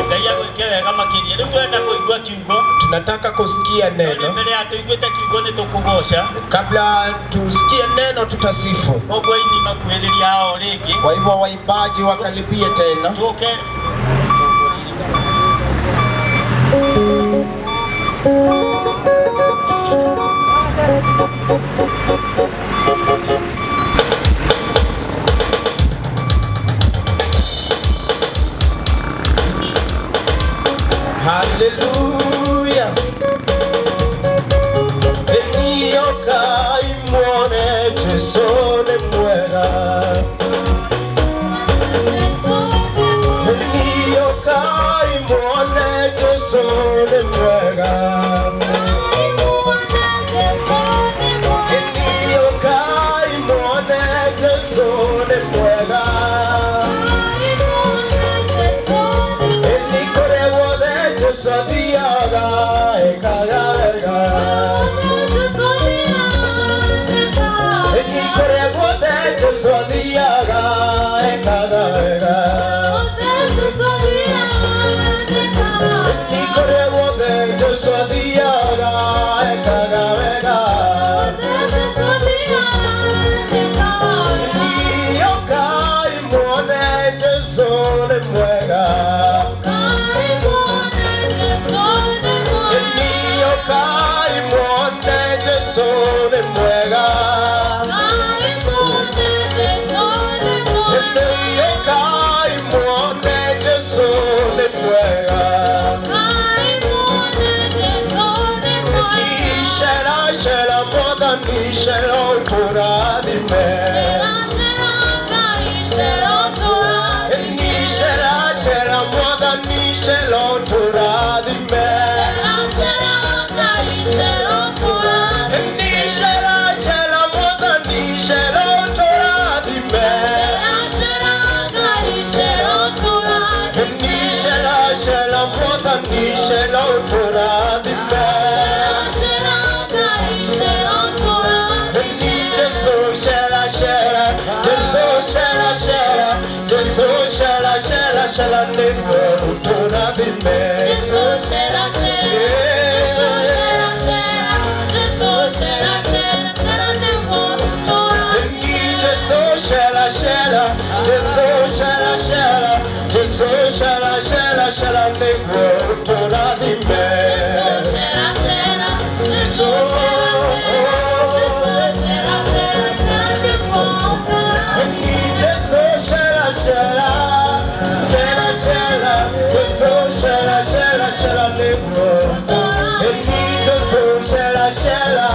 Ngai agwĩke wega makĩria. Rĩu twenda kũigua kiugo. Tunataka kusikia neno. Mbere ya tũiguĩte kiugo nĩ tũkũgoca. Kabla tusikie neno tutasifu. Koguo ini makuhĩrĩria hao rĩngĩ. Kwa hivyo waimbaji wakaribie tena. Tũke. Hallelujah. Enioka imwone Jesu ni mwega. Enioka imwone Jesu ni mwega. Enioka imwone Jesu ni mwega. Sadiaga ekagaga Eki korego de sadiaga ekagaga Eki korego de sadiaga ekagaga Yoka imone Jesu le mwega Shela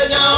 Nina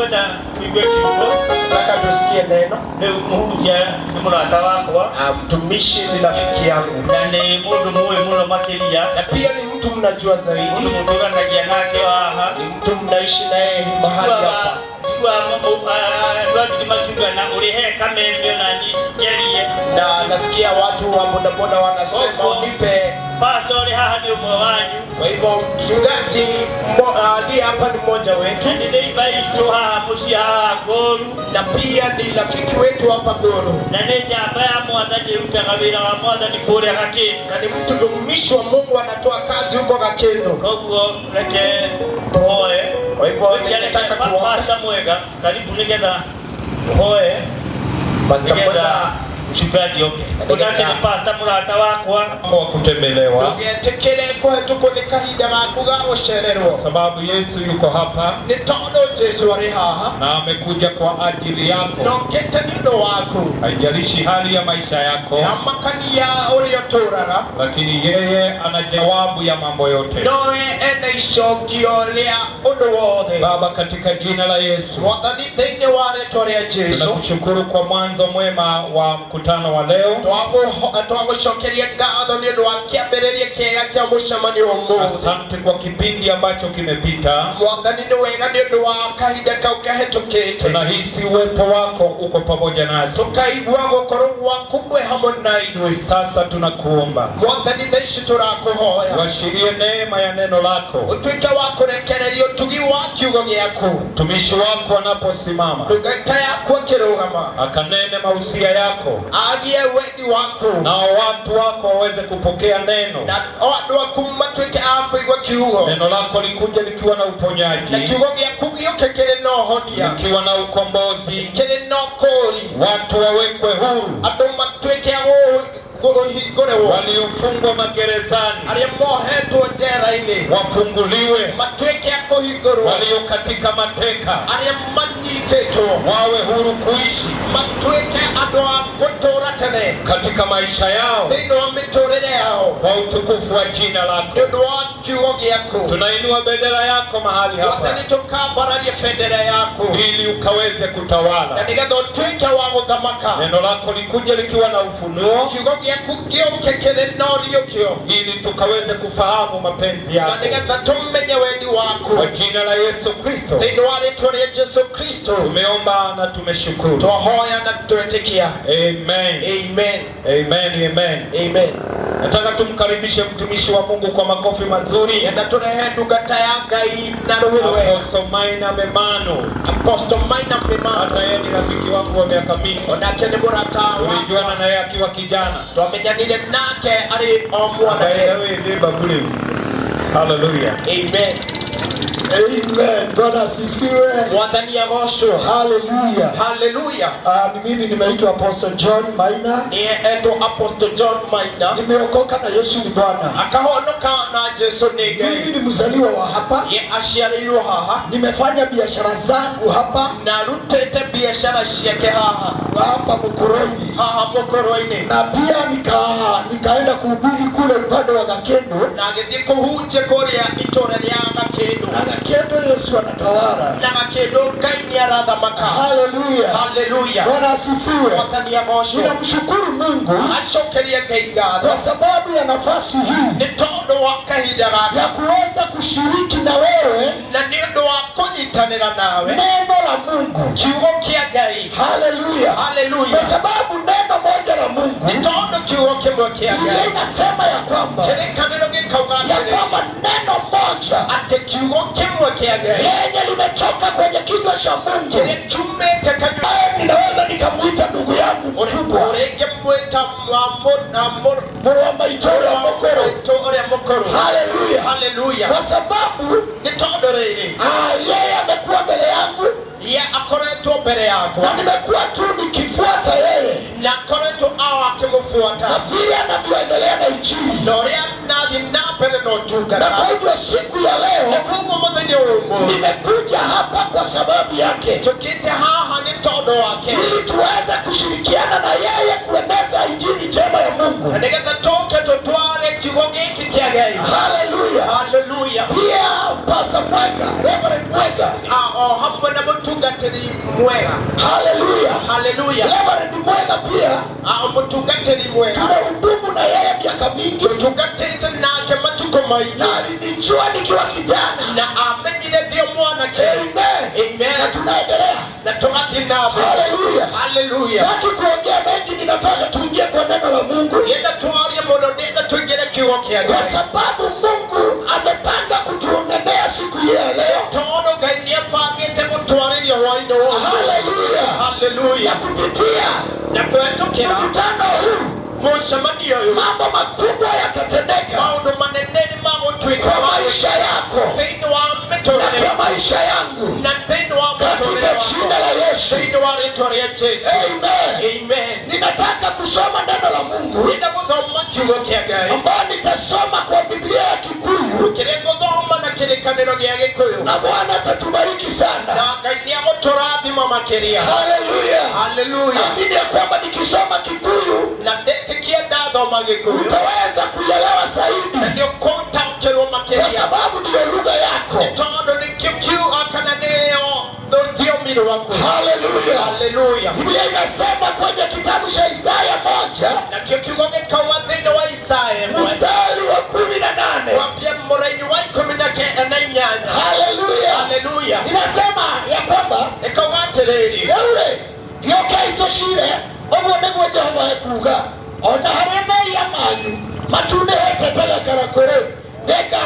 tukwenda kuigwe kiugo. Nataka tusikie neno. Ni muhunjia ni murata wakwa. Mtumishi ni rafiki yangu. Na ni mundu muwe muno makiria. Na pia ni mtu mnajua zaidi. Mundu mutuganagia nake waha. Ni mtu mnaishi naye mahali hapa. Na nasikia watu wa bodaboda wanasema unipe pastor haha ni umwe wanyu. Kwa hivyo mchungaji aliye hapa ni mmoja wetu. Na pia ni rafiki wetu hapa Goro. Na ni mtu mtumishi wa Mungu anatoa kazi huko Gakendo. Kwa hivyo nataka Pastor Mwega, karibu nigeza hoe. Pastor Mwega mchungaji okay. Kuna pastor murata wakwa kwa kutembelewa. Ungetekele kwa tuko ni kahida makuga osherero. Sababu Yesu yuko hapa. Ni todo Yesu ari haha. Na amekuja kwa ajili yako. Nokete nido wako. Haijalishi hali ya maisha yako. Na makania uliotoraga. Lakini yeye ana jawabu ya mambo yote. Noe ene ishokiolia odowode. Baba, katika jina la Yesu. Watani tenge wale torea Yesu. Tunakushukuru kwa mwanzo mwema wa mkutano wa leo. Twamushokeria ngatho ni undu wa kiambiriria kiega kia mucemanio umuthi. Asante kwa kipindi ambacho kimepita. Mwathani ni wega ni undu wa kahinda kau kahetukite. Tunahisi uwepo wako uko pamoja nasi. Tukaigua gukorwo gwaku kwe hamwe na ithuĩ. Sasa tunakuomba Mwathani thaa ici tũrakũhoya uashirie neema ya neno lako. ũtuĩke wa kũrekereria ũtugi wa kiugo gĩaku. Mtumishi wako anaposimama ndungata yaku akĩrũgama akanene mausia yako, agie wendi waku, nao watu wako waweze kupokea neno, na andũ aku matuĩke a kũigua kiugo. Neno lako likuja likiwa na uponyaji, na kiugo gĩaku gĩũke kĩrĩ na ũhonia, likiwa na ukombozi, kĩrĩ na ũkũũri, watu wawekwe huru, andũ matuĩke a waliofungwa magerezani, arĩa mohetwo njera-inĩ wafunguliwe, matuĩke a kũhingũrwo, walio katika mateka arĩa manyitĩtwo wawe huru kuishi, matuĩke andũ a gũtũũra tene katika maisha yao thĩinĩ wa mĩtũũrĩre yao kwa utukufu wa jina lako. nĩ ũndũ wa kiugo gĩaku. Tunainua bendera yako mahali hapa, Mwathani tũkambararia bendera yaku ili ukaweze kutawala, na nĩgetha ũtuĩke wa gũthamaka. neno lako likuja likiwa na ufunuo, kiugo gĩaku gĩũke kĩrĩ na ũriũkio, ili tukaweze kufahamu mapenzi na yako, nĩgetha tũmenye wendi waku. kwa jina la Yesu Kristo thĩinĩ wa rĩĩtwa rĩa Jesu Kristo tumeomba na tumeshukuru. twahoya na twetĩkia. Amen. Amen. Amen. Amen. Amen. Nataka tumkaribishe mtumishi wa Mungu kwa makofi mazuri. Nenda turehe ndungata ya Ngai na rũhĩ rwega. Apostle Maina Memano. Apostle Maina Memano. Hata yeye ni rafiki wangu wa miaka mingi. Onake nĩ mũrata wakwa. Tulijuana naye akiwa kijana. Twamenyanire nake arĩ o mwanake. Wewe ndiye babuli. Hallelujah. Amen. Amen. Bwana asifiwe. Mwathani agocwo. Hallelujah. Hallelujah. Mimi nimeitwa Apostle John Maina. Niĩtwo Apostle John Maina. Nimeokoka na Yesu ni Bwana. Akahonoka na Jesu nĩ Ngai. Mimi ni mzaliwa wa hapa. Ye aciarĩirwo haha. Nimefanya biashara zangu hapa. Na rutĩte biashara ciake haha. Hapa Mũkũrũ-inĩ. Haha Mũkũrũ-inĩ. Na pia nikaenda kuhubiri kule upande wa Gakendo. Na agĩthiĩ kũhunjia kũrĩa itũũra rĩa Gakendo. Na Gakendo Yesu anatawala. Na Gakendo Ngai nĩ arathamaka. Hallelujah. Hallelujah. Bwana asifiwe. Mwathani agocwo. Ninamshukuru Mungu acokerie Ngai ngatho kwa sababu ya nafasi hii nĩ tondũ wa kahinda gaka ya kuweza kushiriki na wewe na nĩ ũndũ wa kũnyitanĩra nawe neno la Mungu. kiugo kĩa Ngai. Hallelujah. Hallelujah. Kwa sababu neno moja la Mungu nĩ tondũ kiugo kĩmwe kĩa Biblia Ngai inasema ya kwamba kĩrĩkanĩro gĩkauga ya kwamba neno moja atĩ kiugo kĩmwe kĩa Ngai lenye limetoka kwenye kinywa cha Mungu kĩrĩa kiumĩte kanua ninaweza nikamwita ndugu yangu mkubwa ũrĩngĩmwĩta mũrũ wa maitũ ũrĩa mũkũrũ. ũrĩa mũkũrũ. Hallelujah. Hallelujah. Kwa sababu nĩ tondũ rĩrĩ yeye amekuwa mbele yangu ye akoretwo mbere yakwa na nimekuwa tu nikifuata yeye na akoretwo akĩmũbuata na vile anavyoendelea na injili, na ũrĩa nathiĩ na mbere na na ũtungata. kwa hivyo siku ya leo Koguo mũthenya ũmwe nimekuja hapa kwa sababu yake, tũkĩte haha nĩ tondũ wake, ili tuweze kushirikiana na yeye kueneza injili njema ya Mungu. na nĩgetha tũke tũtware kiugo gĩkĩ kĩa Ngai. Hallelujah. Hallelujah. Pia Pastor Pastor Mwega, Reverend Mwega, o hamwe na mutungatiri mwega. Haleluya. Reverend Mwega pia mutungatiri mwega tumehudumu na yeye miaka mingi, tutungatite nake matuko maingi, na alinijua nikiwa kijana na amenyire ndio mwanake. Amen. Na tunaendelea na tumathi namo. Haleluya. Sitaki kuongea mengi, ninataka tuingie kwa neno la Mungu. Yenda tuarie mono, nenda tuingie kiwango kia kwa sababu Mungu amepanga kutuongelea siku hii ya leo. Todo gainia fangete mutwariria waino. Haleluya. Na kupitia na kuetokea mkutano huu mshamani huyu, mambo makubwa yatatendeka. Mambo maneneni mambo tuiko kwa maisha yako na kwa maisha yangu katika jina la Yesu. Amen. Ninataka kusoma neno la Mungu ambayo nitasoma kwa Biblia ya Kikuyu, na Bwana atatubariki sana. Haleluya. Naamini ya kwamba nikisoma Kikuyu utaweza kuelewa zaidi, kwa sababu ndiyo lugha yako. Haleluya. Biblia inasema kwenye kitabu cha Isaya 1 mstari wa 18. Haleluya. Inasema ya kwamba eure yoka itoshire obwo niguo Jehova ekuga, ona haria mei amanyu matunehete karakore neka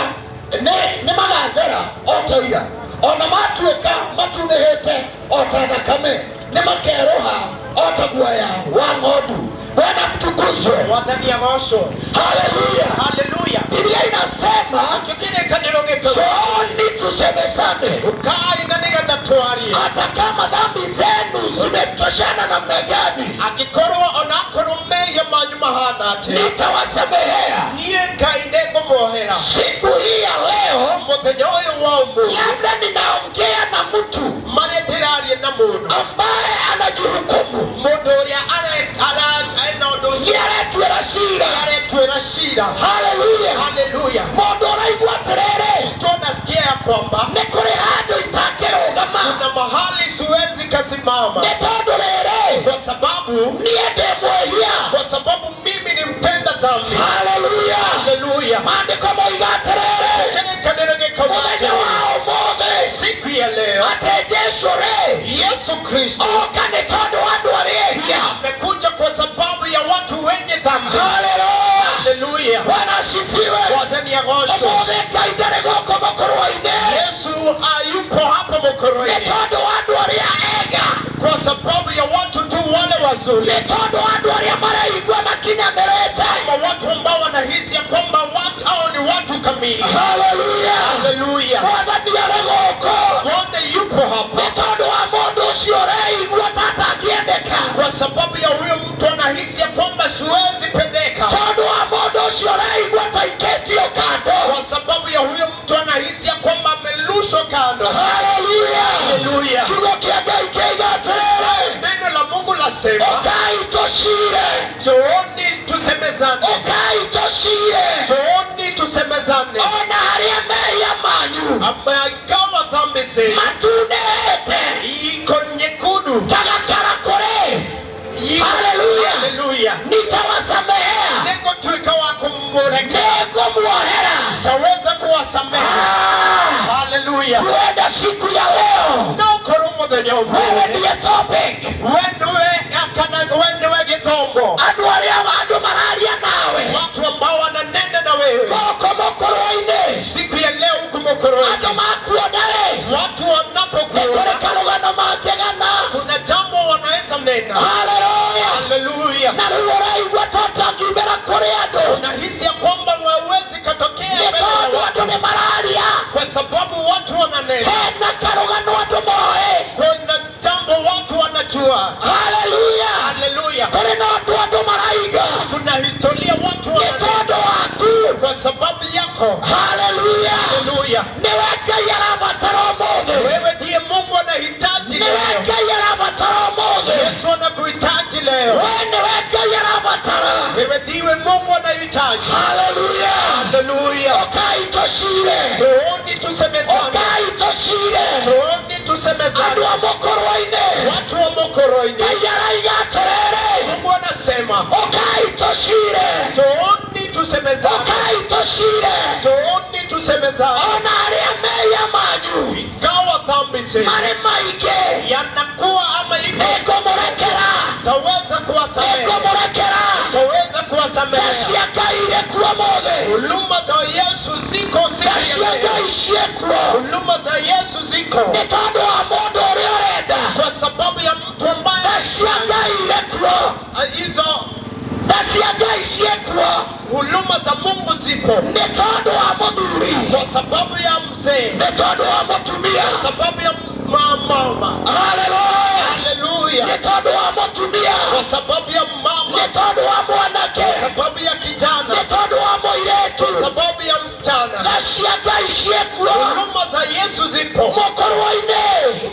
ne magathera otoira, ona matuika matunehete ota thakame ne makeroha ota guaya wa ng'ondu. Bwana mtukuzwe. Haleluya. Biblia inasema njooni tusemezane, hata kama dhambi zenu zimetoshana namna gani, nitawasamehea. Siku hii ya leo labda ninaongea na mtu ambaye anajihukumu, yaretwera shira. Haleluya. Mundu araigua atiriri, tunasikia ya kwamba ni kuri handu itakirugama, kuna mahali siwezi kasimama, ni tondu riri, kwa sababu niye ndi mwehia, kwa sababu mimi ni mtenda dhambi. Haleluya. Maandiko moiga atiriri, muthenya wa umuthi, siku ya leo, ati Yesu Kristo oka ni tondu wa andu arihia, amekuja kwa sababu ya watu wenye dhambi. Haleluya. Bwana asifiwe. Umuthi Ngai ndari guku mukuru-ini. Yesu ayupo hapo mukuru-ini, ni tondu wa andu aria ega, kwa sababu ya watu tu wale wazuri, ni tondu wa andu aria maraigua makinyanirite, ama watu ambao wanahisi ya kwamba watu hao ni watu kamili. Haleluya. Mwathani ari guku, Bwana yupo hapo, ni tondu wa mundu ucio ureigua tata akiendeka, kwa sababu ya huyo mtu anahisi ya kwamba siwezi pendeka, tondu wa mundu ucio ureigua taiketio kando, kwa sababu ya huyo mtu anahisi ya kwamba amelushwa kando. Haleluya. Kiugo kia Ngai kiuga atiriri, neno la Mungu lasema, okai toshire, njooni tusemezane. okai toshire, Njooni tusemezane. ona haria mei amanyu Amagawa dhambi zenu matunehete iko nyekundu tagakarakore. Haleluya. Nitawasamehea, Niko tuika wako mmureke, nego mwohera, taweza kuwasamehe. Haleluya. tuenda siku ya leo, Nokoro muthenya wewe umwe, ndiye topic, wendiwe githombo, andu aria andu mararia nawe, watu ambao wananena na wewe goko mukuru-ini, siku ya leo huku mukuru-ini, andu makuonare, watu wanapokuona nikuri karugano mangigana, kuna jambo wanaweza mnena. Haleluya. Na riu uraigua tota ngiumira kuri andu, Unahisi ya kwamba wawezi katokea ni mbele ya tondu watu, andu ni mararia, kwa sababu watu wananena, hena karugano andu moe. kuna jambo watu wanajua. Haleluya. Kuri na andu maraiga, Kuna historia watu ni wananena tondu waku, kwa sababu yako. haleluya. Haleluya. Niwe Ngai arabatara umuthi, Wewe ndiye Mungu anahitaji niwe leo. Ngai arabatara umuthi, Yesu anakuhitaji leo. we niwe Ngai arabatara. Wewe ndiwe Mungu anahitaji. Haleluya. Haleluya. Okai toshire, Njooni tusemezane. tusemezane. Andu wa Mokoroine. Watu wa Mokoroine. Ayara igatorere. Mungu anasema okaitoshire. Njooni tusemezane. Okaitoshire. Njooni tusemezane. Ona aria meya manyu. Ingawa dhambi zetu Mare maige. yanakuwa ama Ego morekera. taweza kuwasamehe. Ego morekera. Taweza kuwasamehe. Dashiaka ile kuwa mode. Huduma za Yesu ziko Dashiaka ishie kuwa. Huduma za Yesu ziko Netondo wa modo orioreda. kwa sababu ya mtu ambaye Dashiaka ile kuwa. hizo Dashiaka ishie kuwa. huduma za Mungu zipo Netondo wa moduri. kwa sababu ya mzee, Netondo wa motumia. kwa sababu ya mama. Haleluya. Haleluya. Netondo wa motumia. Kwa sababu ya mama, Netondo wa mwanake. kwa sababu ya kijana, Netondo wa kwa moiretu. sababu ya msichana. Dashiaka ishie kuwa. Huduma za Yesu zipo. Mokoroine.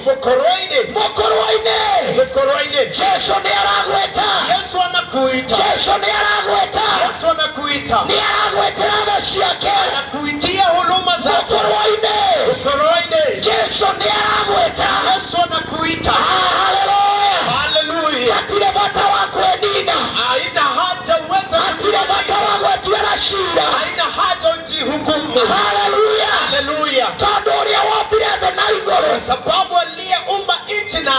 Mokoroine. Mokoroine. Mokoroine. Yesu ni aragweta. Yesu anakuita. Yesu ni aragweta. Yesu anakuita. Ni aragwetera Dashiake. Anakuitia huduma zako. Mokoroine. Mokoroine. Yesu ni aragweta. Yesu anakuita. Haleluya. Haleluya. Atile bata wako edina. Haina haja uweze Atile bata wako etuela shida. haina haja ujihukumu. Haleluya. Haleluya. Tondu uria wambiretho na iguru. Kwa sababu aliyeumba nchi na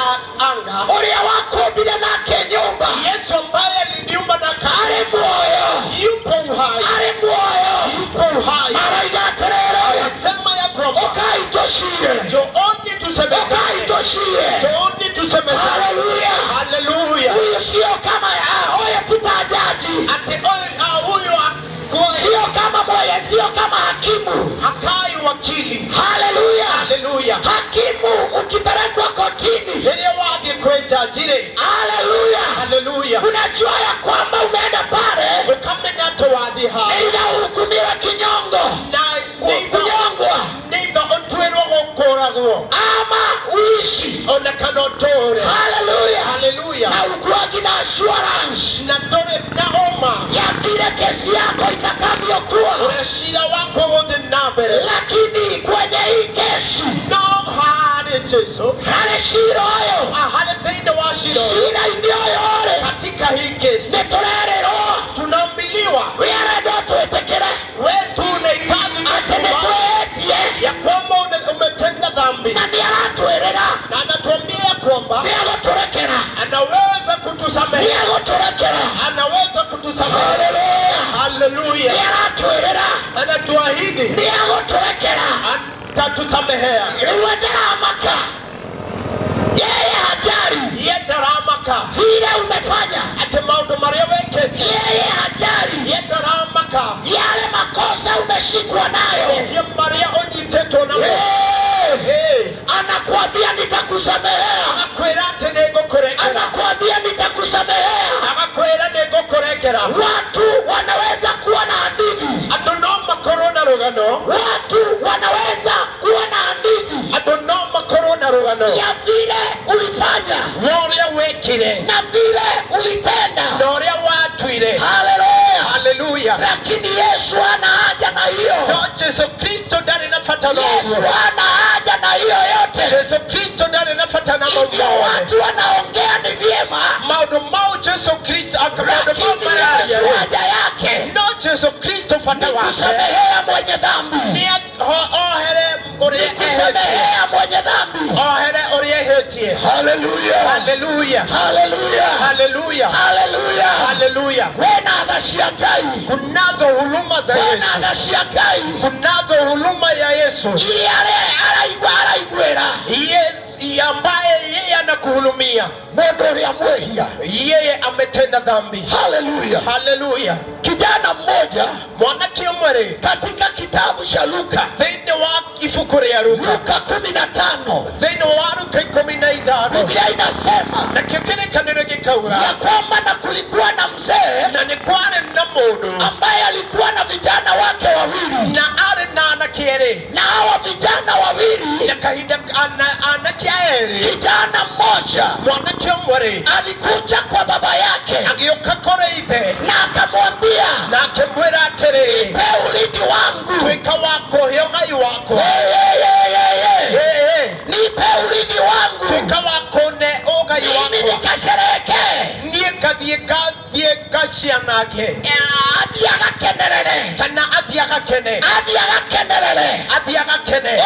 anga, Uria wakumbire nake nyumba. Yesu ambaye aliniumba na Ari muoyo. yupo uhai. Ari muoyo. Yupo uhai. Maraiga atiriri. Anasema ya kwamba Okaitoshire. njooni tusemezane. Okaitoshire. Njooni tusemezane. Haleluya. Haleluya. Huyu sio kama oye kitajaji. Ati huyo Sio kama moye, sio kama hakimu. hakai wakili. Haleluya. Haleluya. Hakimu ukipelekwa kotini. Yeye waje kwejajire. Haleluya. Haleluya. Unajua ya kwamba umeenda pale Ukamenya towadhi ha. ila uhukumiwa kinyongo. Na Kunyongwa. neither otwerwo gukoragwo Ama uishi. ona kana otore. Haleluya. Haleluya. Na ukuwaji na assurance Na tore na oma ya vile kesi yako itakavyokuwa. urashira wako wothe na mbere. Lakini kwenye hii kesi No hare Jesu. hale shiroyo. Hale thĩinĩ wa ciro. Shida indioyore. Katika hii kesi Nitorerero. tunaambiliwa Wierendo twetekere. wetu unahitaji Ati nitwetie. ya kwamba umetenda dhambi, Na niaratwerera. na anatuambia ya kwamba Niagoturekera. anaweza kutusamehe, Niagoturekera. anaweza kutusamehe. Haleluya. Haleluya. Niaratwerera. Anatuahidi Niagoturekera. atatusamehea. Niwetaramaka. Yeye hajari. Yetaramaka Vile umefanya. ati maundu marĩa wekĩte. Yeye hajari. Yetaramaka Yale makosa umeshikwa nayo. mehia marĩa ũnyitĩtwo namo. Hey. Anakuambia nitakusamehea. Agakwĩra atĩ nĩngũkũrekera. Anakuambia nitakusamehea. Agakwĩra nĩngũkũrekera. Watu wanaweza kuwa na hadithi. Andũ no makorwo na rũgano. Watu wanaweza kuwa na hadithi Andũ no makorwo na rũgano ya vile ulifanya na ũrĩa wekire na vile ulitenda. na ũrĩa watuire. Haleluya. Haleluya. Lakini Yesu hana haja na hiyo. No Jesu Kristo ndarĩ na bata na Yesu ũguo. hana haja na hiyo yote. Jesu Kristo ndarĩ na bata na Hivyo maũndũ watu wanaongea ni vyema, maũndũ mau Jesu Kristo maũndũ mau lakini Yesu mararia. haja yake No Jesu Kristo bata ni wake kusamehea mwenye dhambi. nĩ ohere ũrĩa ehĩtie. Kusamehea mwenye dhambi. Ohere ũrĩa ehĩtie. Haleluya. Haleluya. Haleluya. Haleluya. Haleluya. Haleluya. Wena adashia Ngai. Kunazo huruma za Wena Yesu. adashia Ngai. Kunazo huruma ya Yesu. Ili araigwera. Yeye ambaye yeye anakuhurumia. Mundu uria mwehia. Yeye ametenda dhambi. Haleluya. Haleluya. Kijana mmoja Mwanake ũmwe katika kitabu cha Luka. thĩinĩ wa ibuku rĩa Luka. Luka 15. Thĩinĩ wa Luka 15. Biblia inasema Nakĩo kĩrĩkanĩro gĩkauga ya kwamba na kulikuwa na mzee na nĩ kwarĩ na mũndũ ambaye alikuwa na vijana wake wawili. na arĩ na anake erĩ. Na hawa vijana wawili, Na kahinda anake erĩ, kijana mmoja mwanake ũmwe alikuja kwa baba yake agĩũka kũrĩ ithe na akamwambia, na akĩmwĩra atĩrĩ, pe urithi wangu. tuĩka wa kũhe ngai wako. Nipe urithi wangu. nikashereke niĩ ngathiĩ ngacianange athiĩ agakenerere kana athiĩ agakene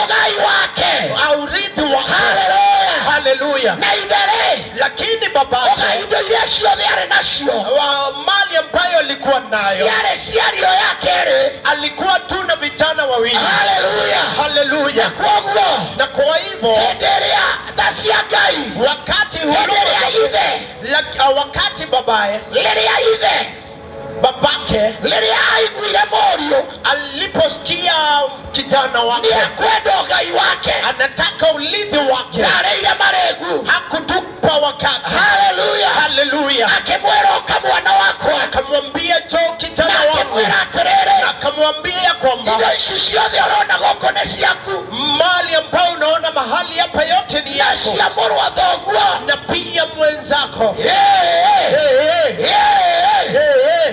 ũgai wake aurithi wa haleluya haleluya na ithere lakini babake ũgai indo iria ciothe arĩ nacio wa mali ambayo alikuwa nayo ciarĩ ciario yake alikuwa tu na vijana wawili. haleluya Haleluya. koguo Na kwa hivyo hĩndĩ ĩrĩa tha cia Ngai wakati hĩndĩ ĩrĩa ithe wakati babaye rĩrĩa ithe babake rĩrĩa aiguire mũriũ aliposikia kijana wake nĩekwenda ũgai wake anataka ulithi wake narĩire marĩgu hakutupa wakati. haleluya Haleluya. akĩmwĩra ũka mwana wakwa Akamwambia jo kijana na wangu, akĩmwĩra atĩrĩrĩ akamwambia ya kwamba indo ici ciothe ũrona gũkũ nĩ ciaku mali ambayo unaona mahali hapa yote ni na yako cia mũrũ wa thoguo na pia mwenzako.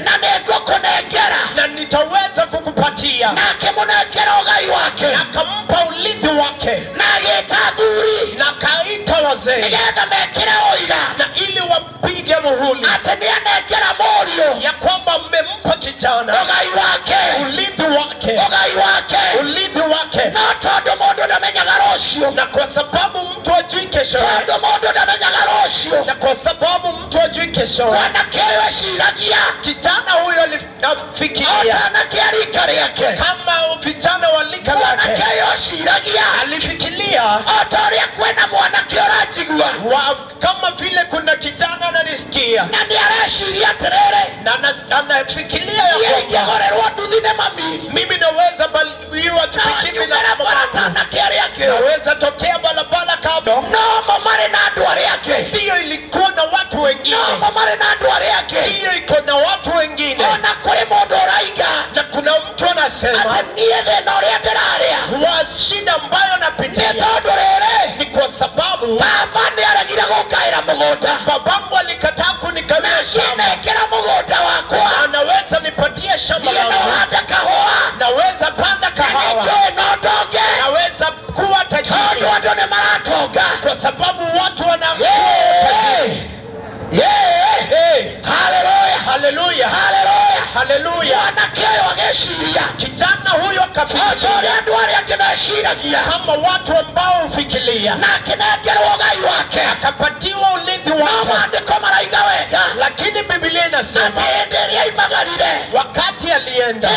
na nĩngũkũnengera Na nitaweza kukupatia. na akĩmũnengera ũgai wake Akampa ulithi wake na agĩĩta athuri na akaita wazee nĩgetha mekĩre ũira na ili wapige muhuri atĩ nĩanengera mũriũ ya kwamba mmempa kijana ũgai wake ulithi wake, ũgai wake ulithi wake. no tondũ mũndũ ndamenyaga rũciũ Na kwa sababu mtu ajui kesho yake, tondũ mũndũ ndamenyaga rũciũ na kwa sababu mtu ajui kesho yake, mwanake ũyũ eciragia kijana huyo alifikiria mwanake arika rĩake kama vijana wa lika mwanake lake, ũyũ eciragia alifikiria o ta ũrĩa kwĩna mwanake ũranjigua kama vile kuna kijana ananisikia na nĩ areciria atĩrĩrĩ na anafikiria ya kwamba ingĩgorerwo nduthi nĩ mami mimi naweza baliwa kipikimi na mwanake arĩa angĩ naweza tokea balabala kando. no mo marĩ na andũ arĩa angĩ Hiyo ilikuwa na watu wengine, no mo marĩ na andũ arĩa angĩ hiyo iko na watu wengine, ona kũrĩ mũndũ ũraiga na kuna mtu anasema atĩ niĩ thĩna ũrĩa ndĩrarĩa wa shida ambayo nĩ napitia tondũ rĩrĩ ni kwa sababu baba nĩ aregire gũngaĩra mũgũnda babangu alikataa kunikabia shamba. nĩekĩra mũgũnda wakwa Anaweza nipatie shamba niĩ langu, no handa kahũa naweza panda kahawa, nĩnjũĩ no ndonge naweza kuwa tajiri tondũ andũ nĩ maratonga kwa sababu watu wanakuwa tajiri. haleluya Haleluya. haleluya Haleluya. mwanake ũyũ agĩciria Kijana huyo o ta akafikiria ũrĩa andũ arĩa angĩ meciragia kama watu ambao hufikiria, na akĩnengerwo ũgai wake akapatiwa ulithi no wake. maandĩko maraiga wega Lakini Biblia inasema atĩ hĩndĩ ĩrĩa aimagarire wakati alienda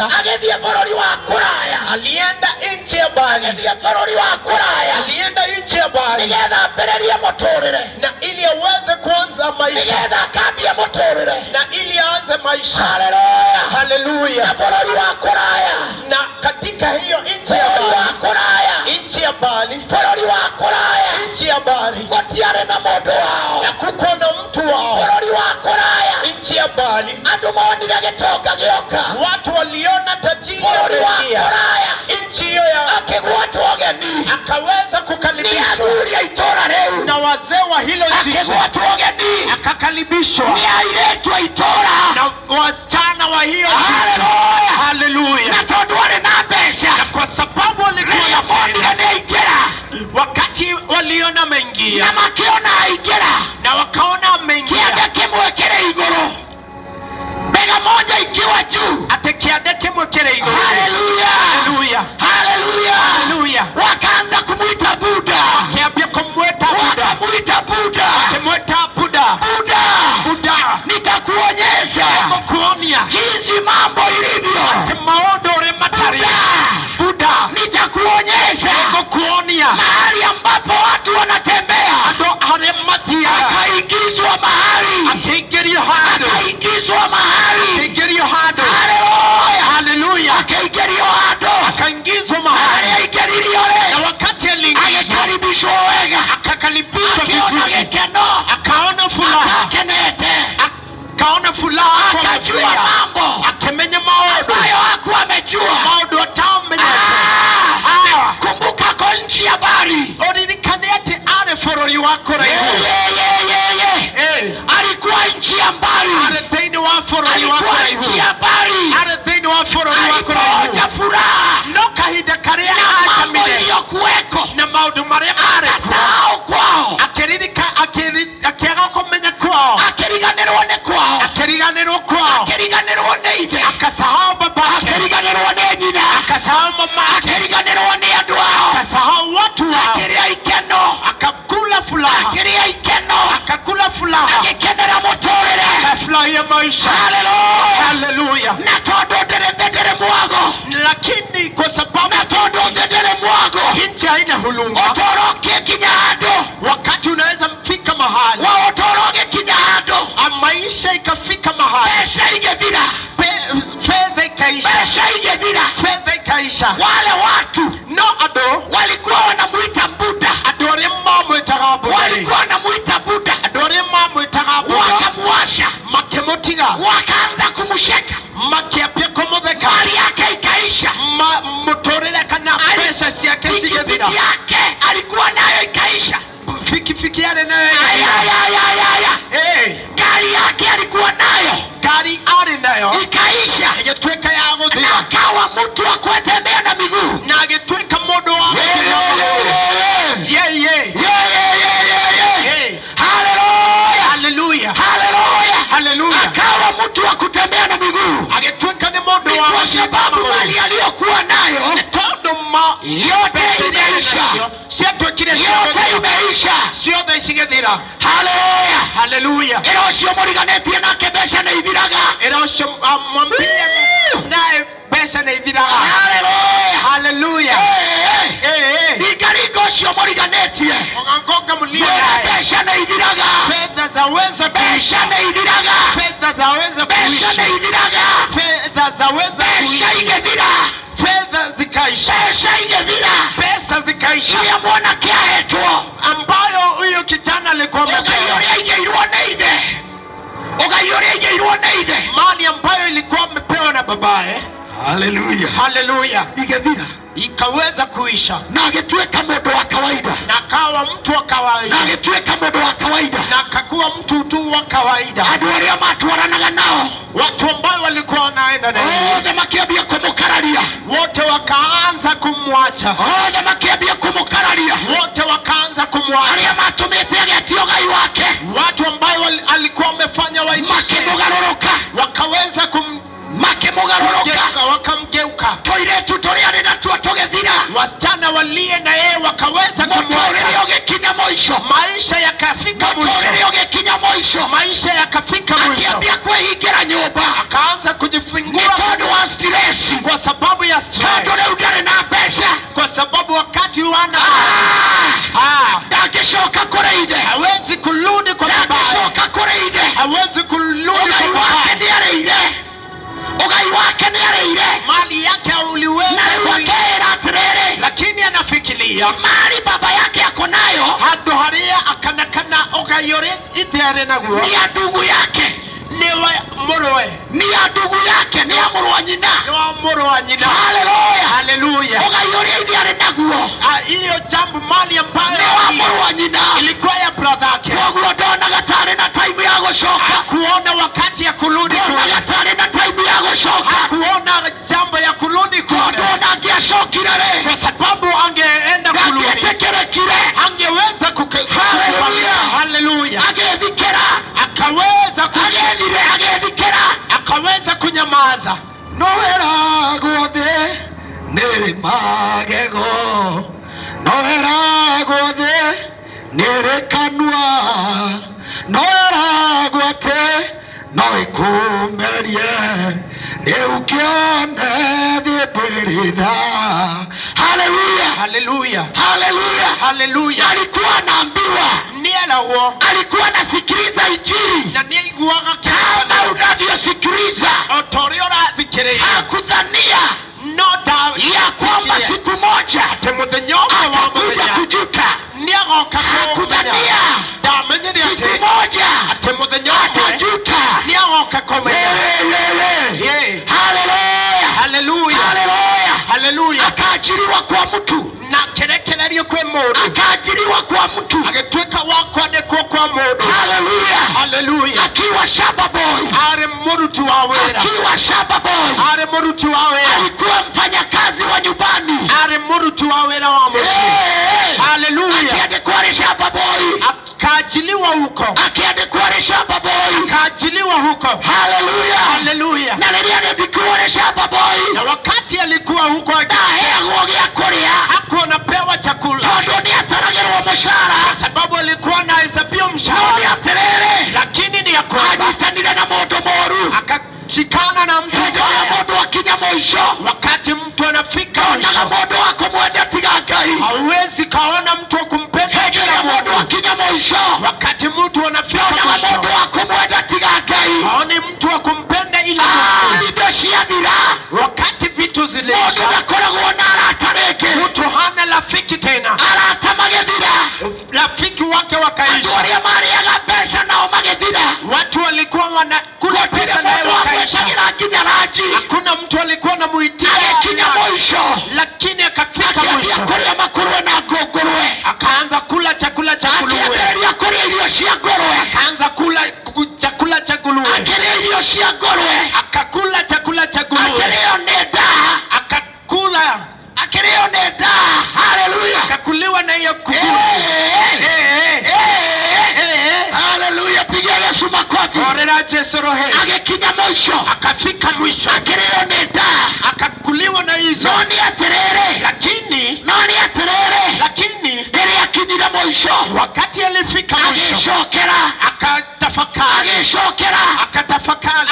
agĩthiĩ bũrũri wa kũraya alienda nchi ya mbali, agĩthiĩ bũrũri wa kũraya alienda nchi ya mbali nĩgetha ambĩrĩrie mũtũrĩre na ili aweze kuanza maisha, nĩgetha akambie mũtũrĩre na ili aanze maisha. haleluya Haleluya. na bũrũri wa kũraya Na katika hiyo nchi ya bũrũri wa mbali, kũraya nchi ya mbali, bũrũri wa kũraya nchi ya mbali, gũtiarĩ na mũndũ wao na kuko na mtu wao. bũrũri wa kũraya Nchi ya mbali, andũ monire gĩtonga gĩoka watu waliona tajiri bũrũri wa ameingia. kũraya Nchi hiyo ya akĩgwatwo ũgeni akaweza nĩ kukaribishwa athuri a itũũra rĩu na wazee wa hilo jiji, akĩgwatwo ũgeni akakaribishwa nĩ airĩtu a itũũra na wasichana wa hiyo jiji. haleluya Haleluya. na tondũ arĩ na mbeca Kwa sababu walikuwa rĩrĩa na monire fedha, nĩ aingĩra wakati waliona ameingia na makĩona aingĩra na wakaona ameingia, kĩande kĩmwe kĩrĩ igũrũ bega moja ikiwa juu ate kiande kimwe kile iguru. haleluya Haleluya. haleluya Haleluya. wakaanza kumwita Buda Kiambia kumweta Buda, wakamwita Buda kimweta Buda, Buda Buda, nitakuonyesha kuonia jinsi mambo ilivyo maondo ore matari. Buda, nitakuonyesha kuonia mahali ambapo watu wanatembea ando hare matia, akaingizwa mahali akiingirio hado, akaingizwa mahali akiingirio hado. haleluya Haleluya. akaingizwa hado Akaingizwa mahali mahali, aingĩririo na rĩ wakati aliingizwa agĩkaribishwo wega akakaribishwa akiona vizuri, gĩkeno akaona furaha, akakenete akaona furaha, akajua mambo akimenya maondo ambayo hakuwa amejua maondo atamenya. kumbuka ko nchi ya bari Oririkane ati are bũrũri wa kũraihu, alikuwa nchi ya mbali are thĩinĩ wa bũrũri wa alikuwa kũraihu, nchi ya bari are thĩinĩ wa bũrũri wa kũraihu. alipoja furaha No kahinda karĩa na mambo akamire iliyokuweko na maũndũ marĩa marĩ akasahau kwao wao, akiriganirwo nĩ ithe, akasahau babake, akiriganirwo nĩ nyina, akasahau mamake, akiriganirwo nĩ andũ ao, akasahau watu wao, akiria ikeno, akakula furaha, akiria ikeno, akakula furaha, akikenera mũtũrĩre, akafurahia maisha. Haleluya. Na tondu ndere mwago, lakini kwa sababu na tondu ndere mwago, nchi haina huluma, otoroke kinyado, wakati unaweza mfika mahali wa otoroke kinyado, maisha ikafika mahali pesa ingethira, fedha ikaisha, pesa ingethira, fedha ikaisha. Wale watu no ado walikuwa wanamuita Buddha, adore mama itagabu, walikuwa wanamuita Buddha, adore mama itagabu, wakamuasha makemotiga, wakaanza kumsheka makiapia komodeka, hali yake ikaisha, motorele kana pesa yake sigethira, yake alikuwa nayo ikaisha, fiki yale nayo gari yake alikuwa nayo, gari ari nayo ikaisha, ingetweka ya gudhi, akawa mtu wa kutembea na miguu, na ingetweka modo wa haleluya, haleluya, akawa mtu wa kutembea na miguu, angetweka ni modo wa, kwa sababu mali aliyokuwa nayo yote imeisha, yote imeisha, yote isingethira. Haleluya. Erosio muriganetie nake besha na ithiraga, erosio mwambie naye besha na ithiraga. Haleluya. Igarigo sio muriganetie ogangonga mulia besha na ithiraga, fedha zaweza besha na ithiraga, fedha zaweza besha na ithiraga, fedha zaweza besha ingethira, fedha zikaisha, pesa ingethira, pesa zikaisha. Ile mwana kiahetwo ambayo huyo kijana alikuwa ugayoregeirwo na ithe, mali ambayo ilikuwa amepewa na babaye. Haleluya. Ingethira, ikaweza kuisha, na agetweka mundu wa kawaida, na akawa mtu wa kawaida, na agetweka mundu wa kawaida, na akakuwa mtu tu wa kawaida. Andu aria matwaranaga nao, watu ambao walikuwa wanaenda na yeye, wote makiambia kumukararia, wote wakaanza kumwacha, wote makiambia kumukararia, wote wakaanza kumwacha. Aria matumite agetio gai wake, watu ambao alikuwa amefanya waishi mugaroroka, wakaweza wakamgeuka. Toiretu toriane na tuwa togethira, wasichana walie na yeye wakaweza kumwacha. Maisha yakafika mwisho, maisha yakafika mwisho. Akiambia kuingia nyumba, akaanza kujifungua kwa sababu ya stress, na pesa, kwa sababu wakati wana dakishoka kureide, hawezi kurudi kwa baba, dakishoka kureide, hawezi kurudi kwa baba, ugai wake ni areire, mali yake uliweza kuigira, lakini anafikiria mali baba yake yako nayo, hado haria akanakana ugayore itiare naguo, ni adugu yake, ni wa moroe, ni adugu yake, ni amuru wa nyina, ni wa amuru wa nyina. Haleluya. Ugayore itiare naguo, hiyo jambo mali ambayo ni wa amuru wa nyina ilikuwa ya brother yake. Kwa kuona gatare na time ya gushoka, kuona wakati ya kurudi, kuona gatare na time ya gushoka, kuona jambo ya kurudi, kuona angeashokirare, kwa sababu angeenda kurudi, angeweza haleluya, angethikera, akaweza angethikera, akaweza kunyamaza. Nowera guothe nere magego, nowera guothe nere kanua, nowera guothe noikumerie eukione thibirida. Haleluya. Alikuwa anaambiwa nielawo, alikuwa anasikiliza injili, na niiguaga kama unavyosikiliza otorio na thikiria, hakudhania ya kwamba siku moja atakuja kujuta, hakudhania siku moja atajuta. Haleluya. Akaajiriwa kwa mtu, na kerekererio kwe mundu, akaajiriwa kwa mtu, agetweka wakwandikwo kwa mundu. Haleluya. Akiwa shamba boy, ari muruti wa wira, akiwa shamba boy, ari muruti wa wira, alikuwa mfanya kazi wa nyumbani, ari muruti wa wira wa mushi. Haleluya. Akiende kwa shamba boy, akaajiliwa huko, akiandikwa ni shamba boy, akaajiliwa huko. haleluya, Haleluya. na rĩrĩa andĩkirwo nĩ shamba boy, Na wakati alikuwa huko ndaheagwo gĩa kũrĩa, hakuwa anapewa chakula tondũ nĩ ataragĩrwo mũcara, kwa sababu alikuwa anahesabiwa no nĩ mshahara, atĩrĩrĩ, lakini ni ya kwamba anyitanire na mũndũ mũũru. akashikana na mtu Hĩndĩ ĩrĩa mbaya. mũndũ akinya mũico, Wakati mtu anafika onaga mwisho, mũndũ wa kũmwenda tiga Ngai. hauwezi kaona mtu wa kumpenda Hĩndĩ kila ĩrĩa mũndũ Mungu. akinya mũico, Wakati mtu anafika onaga mũndũ mwisho, wa kũmwenda tiga Ngai. haoni mtu wa kumpenda ila Ah, Mungu. indo ciathira, Wakati vitu mũndũ ziliisha, ndakoragwo na arata rĩngĩ, mtu hana rafiki tena, arata magĩthira, rafiki wake andũ wakaisha. arĩa marĩaga mbeca nao magĩthira, Watu walikuwa wanakula gũtirĩ pesa naye mũndũ wakaisha. wagwĩtagĩra nginya ranji. Hakuna mtu alikuwa anamuitia, Agĩkinya mũico, lakini akafika akĩambia mwisho kũrĩa makũrwe na ngũngũrwe, akaanza kula chakula cha nguruwe, akĩambĩrĩria kũrĩa irio cia ngũrwe, akaanza kula chakula cha nguruwe, akĩrĩa irio cia ngũrwe, akakula chakula cha nguruwe, akĩrĩo nĩ ndaa, akakula akĩrĩo nĩ ndaa. Haleluya, akakuliwa na hiyo kuku. haleluya, pigia Yesu makofi. Orera Jesu rohe. Agĩkinya mũico, Akafika mwisho akĩrĩo nĩ ndaa, akakuliwa na hizo, no nĩ atĩrĩrĩ, lakini lakini rĩrĩa akinyire mũico, wakati alifika mwisho agĩcokera, akatafakari,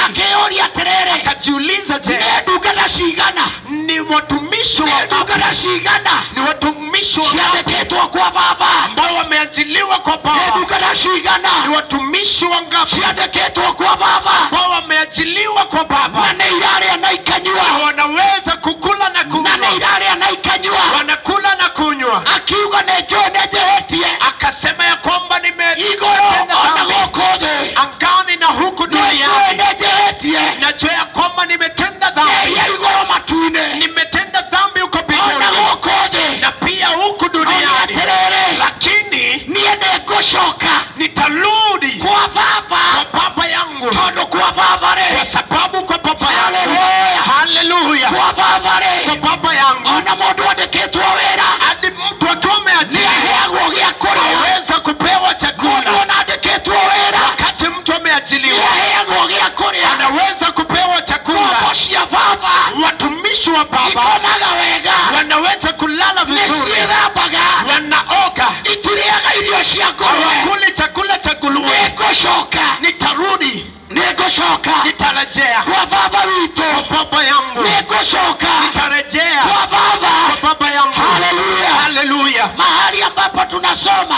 akĩũria atĩrĩrĩ, akajiuliza, je, nĩ ndungata cigana, ni watumishi wa Baba, ndungata cigana ni watumishi wa Baba ciandĩkĩtwo kwa Baba, ambao wameajiliwa kwa nĩ Baba, ndungata cigana ni watumishi wangapi ciandĩkĩtwo kwa Baba, ambao wameajiliwa kwa Baba na nĩ irarĩa na ikanyua, na wanaweza kukula na na nĩ kunywa, irarĩa na ikanyua. wanakula na kunywa. Akiuga nĩ njũĩ nĩ njĩhĩtie Akasema ya kwamba igũrũ ona gũkũ thĩ, angani na huku nĩ njũĩ duniani, nĩ njĩhĩtie najua ya kwamba nimetenda dhambi, ya igũrũ matu-inĩ nimetenda dhambi huko ona mbinguni gũkũ thĩ, na pia huku ona duniani, atĩrĩrĩ, lakini niĩ nĩngũcoka nitarudi kwa Baba, kwa Baba yangu, tondũ kwa Baba rĩ, kwa sababu kwa Baba yangu, Haleluya. haleluya, kwa Baba kwa rĩ, Baba yangu, ona mũndũ andĩkĩtwo wĩra hadi mtu akiwa ameajiriwa nĩaheagwo gĩa kũrĩa, aweza kupewa mũndũ chakula. ona andĩkĩtwo wĩra Wakati mtu ameajiliwa nĩaheagwo gĩa kũrĩa, anaweza kupewa chakula. ngombo cia Baba Watumishi wa Baba ikomaga wega, wanaweza kulala vizuri, nĩciĩthambaga, wanaoga, itirĩaga irio cia ngũrwe. hawakuli chakula cha nguruwe. Nĩngũcoka, Nitarudi, nĩngũcoka nitarejea kwa Baba witũ, kwa Baba yangu, nĩngũcoka nitarejea kwa Baba. kwa Baba yangu. Haleluya. Haleluya. Mahali ambapo tunasoma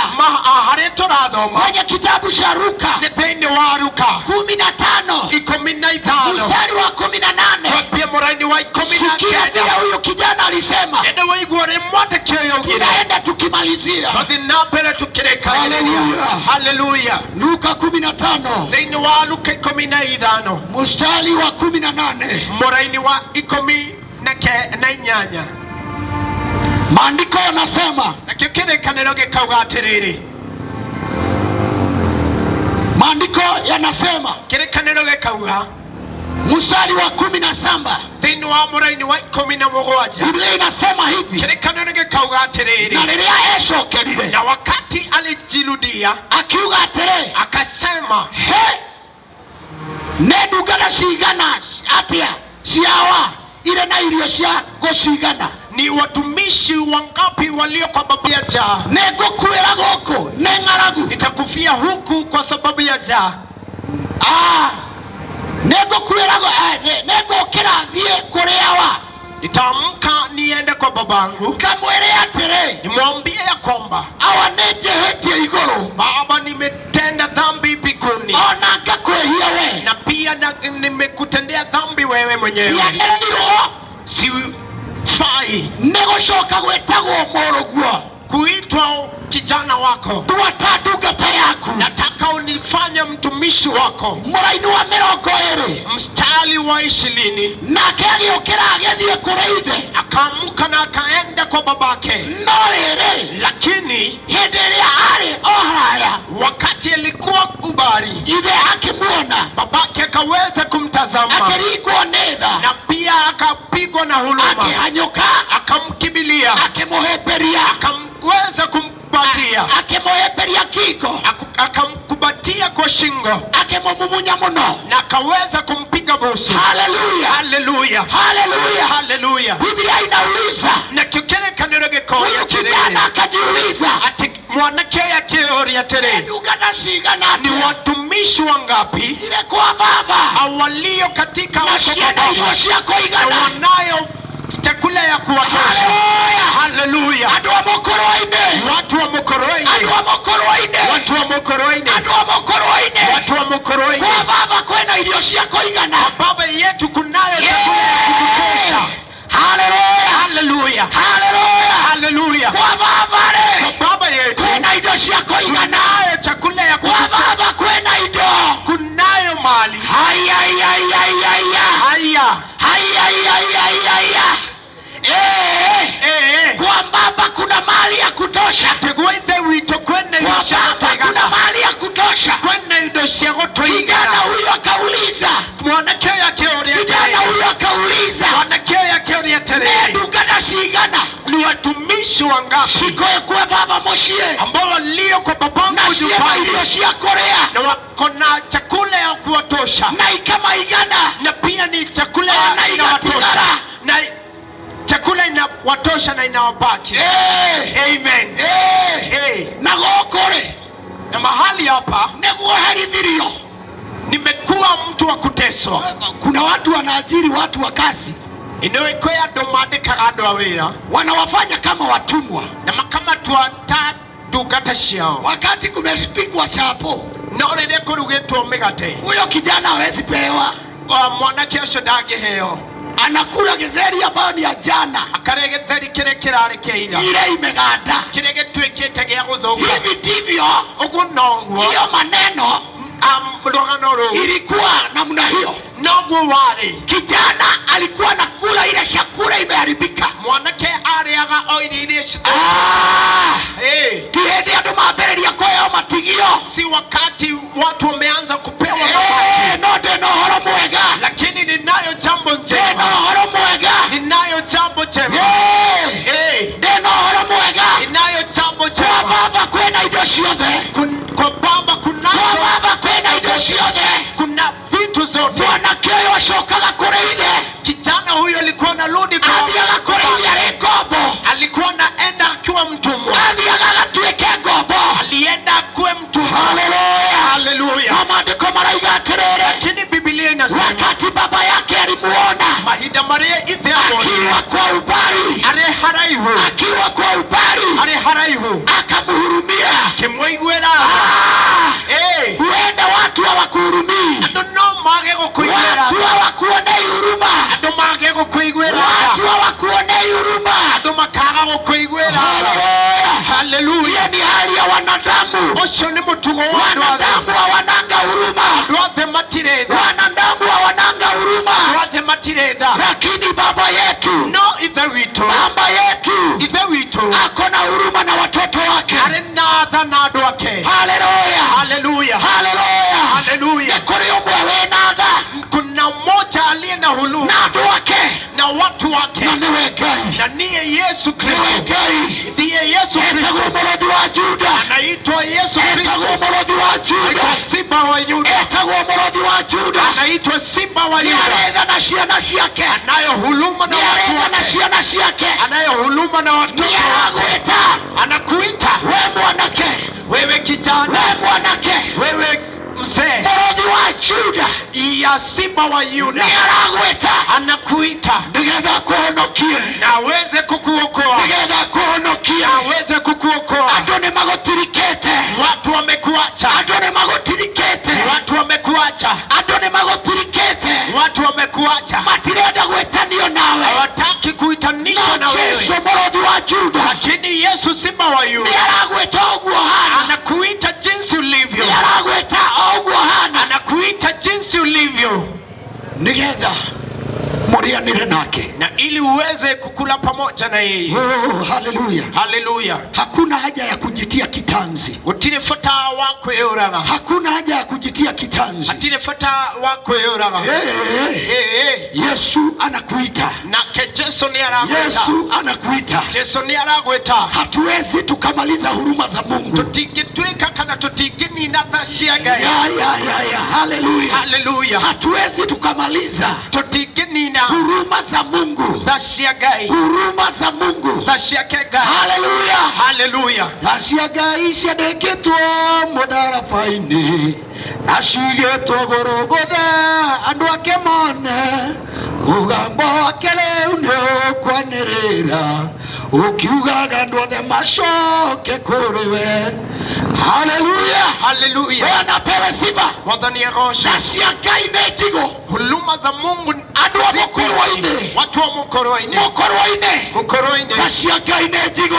Harĩ tũrathoma kwenye kitabu cha Luka nĩ thĩinĩ wa Luka 15 ikũmi na ithano mstari wa 18. twambie mũraini wa ikũmi na Sikia vile kenda. huyu kijana alisema, Ende waigua ũrĩa mwandĩki ũyũ augire. tunaenda tukimalizia. Tũthiĩ na mbere tũkĩrĩkanĩria. Haleluya. Haleluya. Luka 15 Thĩinĩ wa Luka ikũmi na ithano mstari wa 18, mũraini wa ikũmi na inyanya, maandiko yanasema, nakĩo kĩrĩkanĩro gĩkauga atĩrĩrĩ, maandiko yanasema kĩrĩkanĩro gĩkauga mstari wa 17, thĩinĩ wa mũraini wa ikũmi na mũgwanja, Biblia inasema hivi, kĩrĩkanĩro gĩkauga na atĩrĩrĩ, rĩrĩa ecokerire na wakati alijirudia akiuga atĩrĩ, akasema, he, nĩ ndungata cigana atĩa ciawa irĩ na irio cia gũcigana, ni watumishi wangapi walio kwa sababu ya njaa? nĩngũkuĩra gũkũ nĩ ng'aragu, Nitakufia huku kwa sababu ya njaa. nĩngũkuĩra nĩngũkĩra thiĩ kũrĩa wa, Nitaamka niende kwa babangu, kamwĩre atĩrĩ, nimwambie ya kwamba awa nĩnjĩhĩtie igũrũ, Baba, nimetenda dhambi mbinguni ona ngakwĩhia we, na pia nimekutendea dhambi wewe mwenyewe, ndiagĩrĩirwo sifai nĩgũcoka gwĩtagwo mũrũguo kuitwa kijana wako. twata ndungata yaku. Nataka unifanye mtumishi wako. Mũraini wa 20 Mstari wa 20, nake agĩũkĩra agĩthiĩ kũrĩ ithe, akaamka na akaenda kwa babake, no rĩrĩ, lakini hĩndĩ ĩrĩa arĩ o haraya, wakati alikuwa ubari, ithe akĩmuona, babake akaweza kumtazama akĩringwo nĩ tha, na pia akapigwa na huruma, akĩhanyũka, akamkibilia, akĩmũhĩmbĩria, akamweza kumpatia, akĩmũhĩmbĩria akamweheria kingo, akamkubatia kwa shingo, akimumunya muno, na akaweza kumpiga busu. Haleluya, haleluya, haleluya, haleluya. Biblia inauliza, na kikere kanero gikoya huyu kijana akajiuliza, ati mwanake yakioria tere, ndugana cigana ni watumishi wangapi ile kwa baba awalio katika ciana irio cia kuigana wanayo chakula ya kuwatosha. Haleluya, andu a mukoroine, watu wa mukoroine, andu a mukoroine, watu wa mukoroine, andu a mukoroine, watu wa mukoroine. kwa baba kwena irio cia kuigana, Baba yetu kunayo chakula ya kutosha. Haleluya, haleluya, haleluya, haleluya. kwa baba re, Kwa baba yetu kwena irio cia kuigana, kunayo chakula ya kwa kutosha. baba kwena irio, Kunayo mali. haya haya Haya. haya. Kwa baba kuna mali ya kutosha, Tegwende wito kwenda kwa baba kuna mali ya kutosha. kwenda idosha goto Kijana igana. huyu akauliza, Mwanake yakioria kijana huyu akauliza, mwanake yakioria tere, ndugana cigana ni watumishi wangapi cikoe kwa baba mucie ambao walio kwa babangu na ciana irio nyumbani cia kuria na wako na chakula ya kuwatosha, na ikamaigana na pia ni chakula na inawatosha, igatigara. na chakula inawatosha na inawabaki. Amen. na gokore Na mahali hapa niguo herithirio. nimekuwa mtu wa kuteswa. Kuna watu wanaajiri watu wa kazi, Inoikoya andu mandikaga andu a wira wanawafanya kama watumwa, na makamatwata ndungata ciao, wakati kumepikwa chapo, no riria kurugitwo migate huyo kijana hawezi pewa, mwanake ucio ndangiheo, anakula githeri ambayo ni ya jana, akaria githeri kiria kirari kia ira, ile imeganda. kiria gituikite gia guthuga. Hivi ndivyo Uguo noguo hiyo maneno rugano ruu ilikuwa namna hiyo. noguo wari. Kijana alikuwa nakula ile chakula imeharibika. Mwanake ariaga o irio iria Kihindi andu mambereria kuheo matigio, si wakati watu wameanza kupewa no ndina uhoro mwega, lakini ninayo jambo ndina njema, uhoro mwega, ninayo jambo njema, ndina uhoro mwega. ninayo jambo Kwa njema. baba kwena indo ciothe, Kwa baba kwa baba kwena indo ciothe. kuna vitu zote. Mwanake uyu acokaga kuri ithe, Kijana huyo alikuwa anarudi kwa athiaga kuri ithe ari ngombo, alikuwa anaenda akiwa mtumwa, athiaga agatuike ngombo. alienda akuwe mtumwa. Haleluya, Haleluya. na maandiko maraiga atiriri, Lakini Biblia inasema wakati baba yake alimuona mahinda maria ithe akiwa kwa ubari, ari haraihu, akiwa kwa ubari, ari haraihu, akamhurumia. kimwiguira Huenda watu hawakuhurumii, andu no mage gukwiguira, watu hawakuonei huruma, andu mage gukwiguira, watu hawakuonei huruma. andu makaga gukwiguira. Haleluya, Haleluya. hiyo ni hali ya wanadamu. Ucio ni mutugo wa andu othe. Wanadamu hawananga huruma, Andu othe matiretha, wanadamu hawananga huruma, andu othe matiretha, lakini baba yetu, no ithe witu, baba yetu ithe witu ako na huruma na watoto wake. ari na tha na andu ake. Haleluya, Haleluya. haleluya, Haleluya. kuri umwe wina tha Kuna mmoja aliye na huruma na andu ake, na watu wake, na niwe Ngai, na niye Yesu niwe Kristo. Ngai. Ndiye Yesu Etagwo Kristo, murothi wa Juda, anaitwa Yesu etagwo Kristo, murothi wa Juda, anaitwa Simba wa Yuda, etagwo murothi wa Juda. anaitwa Simba wa Ni Yuda, aretha na ciana ciake, anayo huruma na ni watu aretha na wake, ciana ciake, anayo huruma na watoto ni wake. aragwita Anakuita we mwanake, wewe kijana, we mwanake, wewe mzee, murothi wa Juda, ya Simba wa Yuda, ni aragwita anakuita nigetha kuhonokie, na aweze kukuokoa, nigetha kuhonokie. na aweze kukuokoa. Andu ni magutirikite, Watu wamekuacha, andu ni magutirikite, watu wamekuacha, andu ni magutirikite, watu wamekuacha, matirenda gwitanio nawe. hawataki kuitanishwa na No Jesu wewe. murothi wa Juda Lakini Yesu Simba wa ni Yuda aragwita oguo hana, anakuita jinsi ulivyo, ni aragwita oguo hana, anakuita jinsi ulivyo, nigetha murianire nake, na ili uweze kukula pamoja na yeye. Oh, haleluya, Haleluya. hakuna haja ya kujitia kitanzi, Utire fata wako yoraga. hakuna haja ya kujitia kitanzi. Atire fata wako yoraga. Yesu anakuita, Na ke Yesu ni aragweta. Yesu anakuita. Yesu ni aragweta. Hatuwezi tukamaliza huruma za Mungu. Tutigitwika kana tutigini na thashiaga. Ya, haleluya. Haleluya. Hatuwezi tukamaliza Tutigini na huruma za Mungu, thashiaga. huruma za Mungu. Thashiaga. Haleluya. Haleluya. Thashiaga iciandĩkĩtwo mũtharaba-inĩ, na cigĩtwo gũrũgũtha andũ ake mone, mũgambo wake rĩu nĩ ũkwanĩrĩra, ũkiugaga andũ othe macoke kũrĩ we. Haleluya. Haleluya. Bwana pewe sifa. Mwathani agocwo. Thascia Ngai nĩ njigo. Huruma za Mungu Andũ a mũkũrũ-inĩ, watu wa mũkũrũ-inĩ. mũkũrũ-inĩ, Mũkũrũ-inĩ. thascia Ngai nĩ njigo.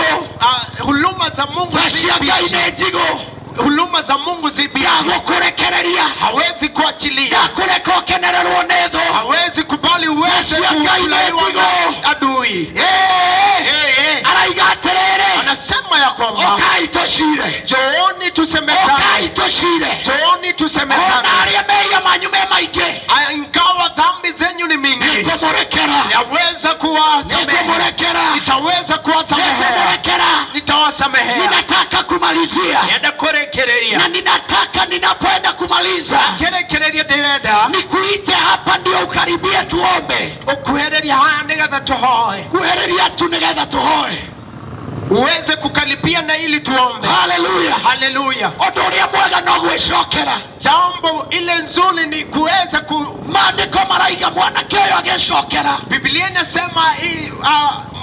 Huruma za Mungu Thascia Ngai zibichi. nĩ njigo Huruma za Mungu zibichi. ya gũkũrekereria, Hawezi kuachilia. ya kũreka ũkenererwo nĩ thũ. Hawezi kubali uweze Thascia Ngai nĩ kufurahiwa njigo. na adui. Araiga atĩrĩrĩ, Anasema ya kwamba ũkai tũcire, njooni tusemezane. ũkai tũcire, Njooni ona tusemezane. arĩa mehia manyu me maingĩ, Ingawa dhambi zenyu ni mingi, nĩngũmũrekera, yaweza kuwasamehe. nĩngũmũrekera, Nitaweza kuwasamehe. nĩngũmũrekera. Nitawasamehe. Ninataka kumalizia, Nenda kurekereria. na ninataka ninapoenda kumaliza Kerekereria ndirenda. nikuite hapa ndio ukaribie tuombe. Ukuhereria haya nigetha tuhoe. Kuhereria tu nigetha tuhoe. Uweze kukaribia na ili tuombe. Haleluya. Haleluya. Ũndũ ũrĩa mwega no gwĩcokera. Jambo ile nzuri ni kuweza Maandĩko maraiga mwanake ũyũ agĩcokera, Biblia inasema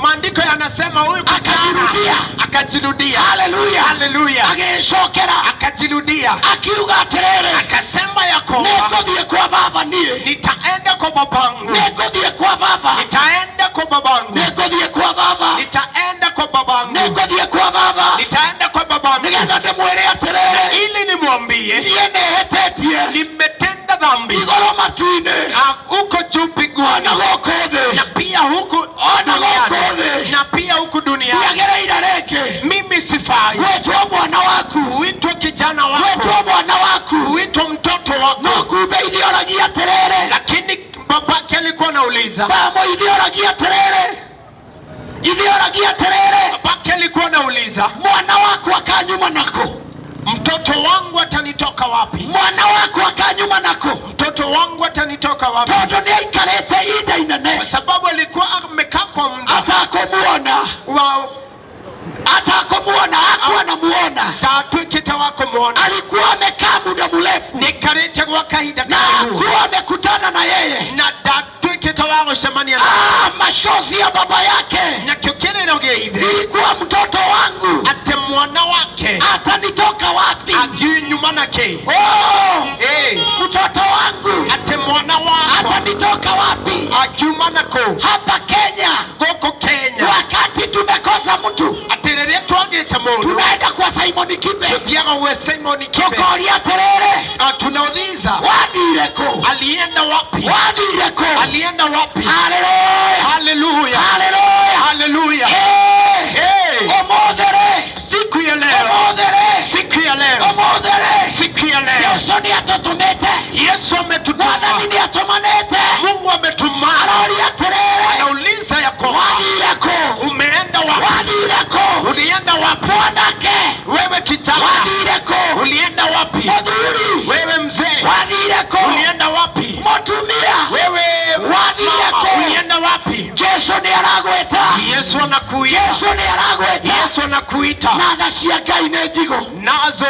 maandiko yanasema huyu Akajirudia. akajirudia. Haleluya. Haleluya. agĩcokera Akajirudia. akiuga atĩrĩrĩ, Akasema ya kwamba nĩngũthiĩ kwa baba niĩ, nitaenda kwa babangu. nĩngũthiĩ kwa baba, Nitaenda kwa babangu. nĩngũthiĩ kwa baba, Nitaenda kwa babangu. nĩngũthiĩ kwa baba, Nitaenda kwa babangu. nĩgetha ndĩmwĩre atĩrĩrĩ, Ili nimwambie niĩ nĩhĩtĩtie nimetenda dhambi igũrũ matu-inĩ, huko juu mbinguni, ona gũkũ thĩ, na pia huku ona gũkũ duniani, thĩ, na pia huku duniani. ndiagĩrĩire rĩngĩ Mimi sifai gwĩtwo mwana waku, uitwe kijana wako, gwĩtwo mwana waku, uitwe mtoto no wako. kumbe ithiũragia atĩrĩrĩ, Lakini babake alikuwa anauliza, mamo ithiũragia atĩrĩrĩ, ithiũragia atĩrĩrĩ, babake alikuwa anauliza, mwana waku akanyuma nako, mtoto wangu atanitoka wapi? mwana waku akanyuma nako, Mtoto wangu atanitoka wapi? tondũ nĩaikarĩte ihinda inene Kwa sababu alikuwa amekaa kwa muda atakũmuona, wa atakũmuona, hakuwa namuona, tatwikite wako muona, alikuwa amekaa muda mrefu nikarite gwa kahinda na karibu, hakuwa amekutana na yeye. na tatwikite wako semania na Machozi ya baba yake, na kiukiriro giithi ilikuwa mtoto wangu ate mwana wake atanitoka wapi? agiĩ nyuma nake. Mtoto wangu Ate mwana wako atanitoka wapi? akiuma nako Hapa Kenya, gũkũ Kenya, wakati tumekosa mtu, atĩ rĩrĩa twagĩte mũndũ tunaenda kwa Simon Kibe, tuthiaga gwĩ Simon Kibe, tukoria atĩrĩrĩ, tunauliza wathire kũ? alienda wapi? Wathire kũ? Alienda wapi? Haleluya, Haleluya, haleluya, haleluya. ũmũthĩ rĩ, Siku ya leo, ũmũthĩ rĩ, siku ya leo, ũmũthĩ rĩ, siku ya leo, Yesu nĩatũtũmĩte, Yesu ametutuma, Mwathani nĩatũmanĩte, Mungu ametuma, aroria atĩrĩrĩ, anauliza ya kwamba wathire kũ? umeenda wapi? Wathire kũ? Ulienda wapi? Mwanake, Wewe kijana, wathire kũ? ulienda wapi? Mũthuri, Wewe mzee, wathire kũ? ulienda wapi? Mũtumia, Wewe wathire mama, kũ? ulienda wapi? Jesu nĩaragwĩta, Yesu anakuita, Jesu nĩaragwĩta, Yesu anakuita. na tha cia Ngai nĩ njigo, Nazo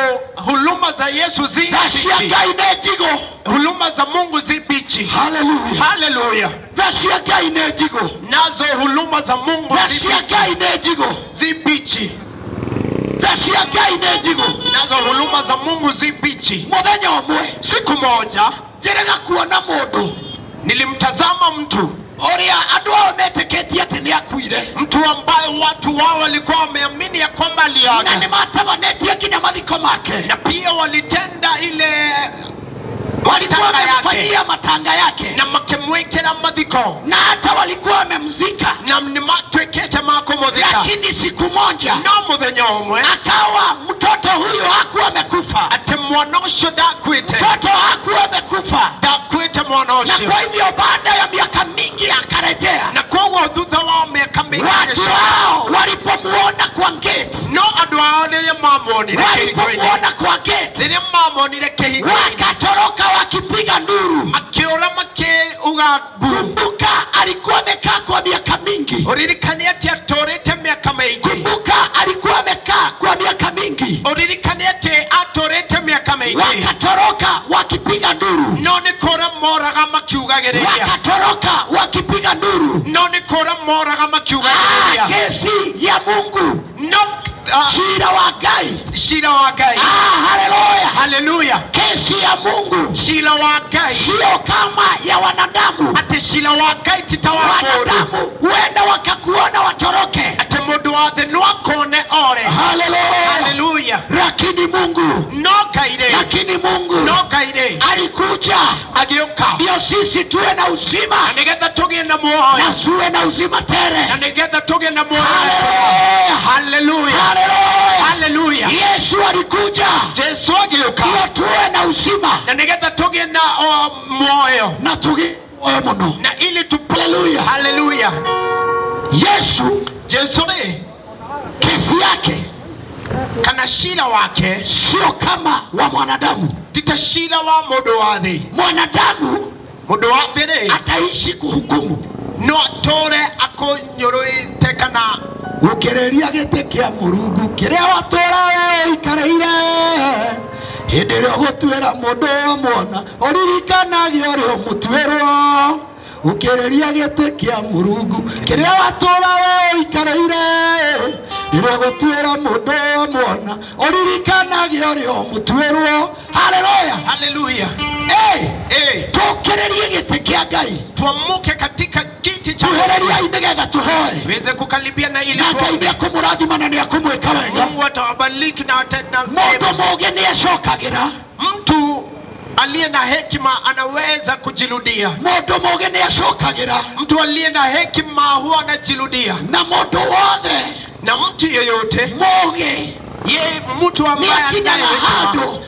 huluma za Yesu zi tha cia bichi, Ngai nĩ njigo. huluma za Mungu zi bichi. Haleluya, Haleluya. tha cia Ngai nĩ njigo, Nazo huluma za Mungu tha zi cia bichi, Ngai nĩ njigo, zi bichi. tha cia Ngai nĩ njigo. Nazo huluma za Mungu zi bichi. Mũthenya ũmwe Siku moja njĩrĩga kuona mũndũ nilimtazama mtu, ũrĩa andũ ao metĩkĩtie atĩ nĩakuire, mtu ambaye watu wao walikuwa wameamini ya kwamba na aliaga, nĩmatabanĩtie nginya mathiko make. na pia walitenda ile walikuwa wamemfanyia matanga yake na makemwekera mathiko na hata walikuwa wamemzika na nimatwekete makumuzika, lakini siku moja no muthenya umwe akawa mtoto huyo hakuwa amekufa. ati mwana ucio ndakwite, Mtoto hakuwa amekufa, ndakwite mwana na ucio. kwa hivyo baada ya miaka mingi akarejea. na koguo thutha wa miaka mingi Watu hao walipomuona kwa gate, no andu ao riria mamuonire kihingo-ini, walipomuona kwa gate riria mamuonire kihingo-ini wakatoroka wakipiga nduru. makiura makiuga mbu. Kumbuka alikuwa amekaa kwa miaka mingi. uririkanie ati aturite miaka mingi. Kumbuka alikuwa amekaa kwa miaka mingi. uririkanie ati aturite miaka mingi. Wakatoroka wakipiga nduru. no ni kura moraga makiugagiriria, Wakatoroka wakipiga nduru. no ni kura moraga makiugagiriria. Kesi ya Mungu, no shira wa Ngai. shira wa Ngai. Haleluya, haleluya. kesi ya Mungu shira wa Ngai sio kama ya wanadamu. ati shira wa Ngai titawa Wanadamu huenda wakakuona watoroke, ati mundu wathe no akone ore. haleluya, haleluya. lakini Mungu, no Ngai lakini Mungu no Ngai alikuja agiuka ndio sisi tuwe na uzima na nigetha tugie na na muoyo, tuwe na uzima tele. na nigetha tugie na muoyo. Haleluya, haleluya. haleluya. haleluya. Yesu alikuja Jesu agiuka ndio tuwe na uzima na nigetha tugie na muoyo na tuwe muno. na ili tu. Haleluya, haleluya. Yesu Jesu ni kesi yake kana shira wake sio kama wa mwanadamu. tita shira wa mundu wa thi. Mwanadamu mundu wa thi ri ataishi kuhukumu, no atore akunyururite kana ukireria gite kia Murungu kiria watura we ikareire hindi ria gutwira mundu mwana uririkanagia uri mutwirwo. Ukireria gite kia Murungu kiria watura we ikareire ria gutwira mundu mwana uririkanagia uri mutwirwo. Haleluya, haleluya. tukirerie gite kia Ngai, tuamuke katika kiti cha tuhereria nigetha tuhoe tuweze kukaribia na ili na Ngai ni akumurathima na ni akumwika wega. Mungu atawabariki na atenda Mundu muge ni acokagira. mtu aliye na hekima anaweza kujirudia. Mundu muge ni acokagira. Mtu aliye na hekima huwa anajirudia. Na mundu wothe na mtu yeyote muge ye mtu ambaye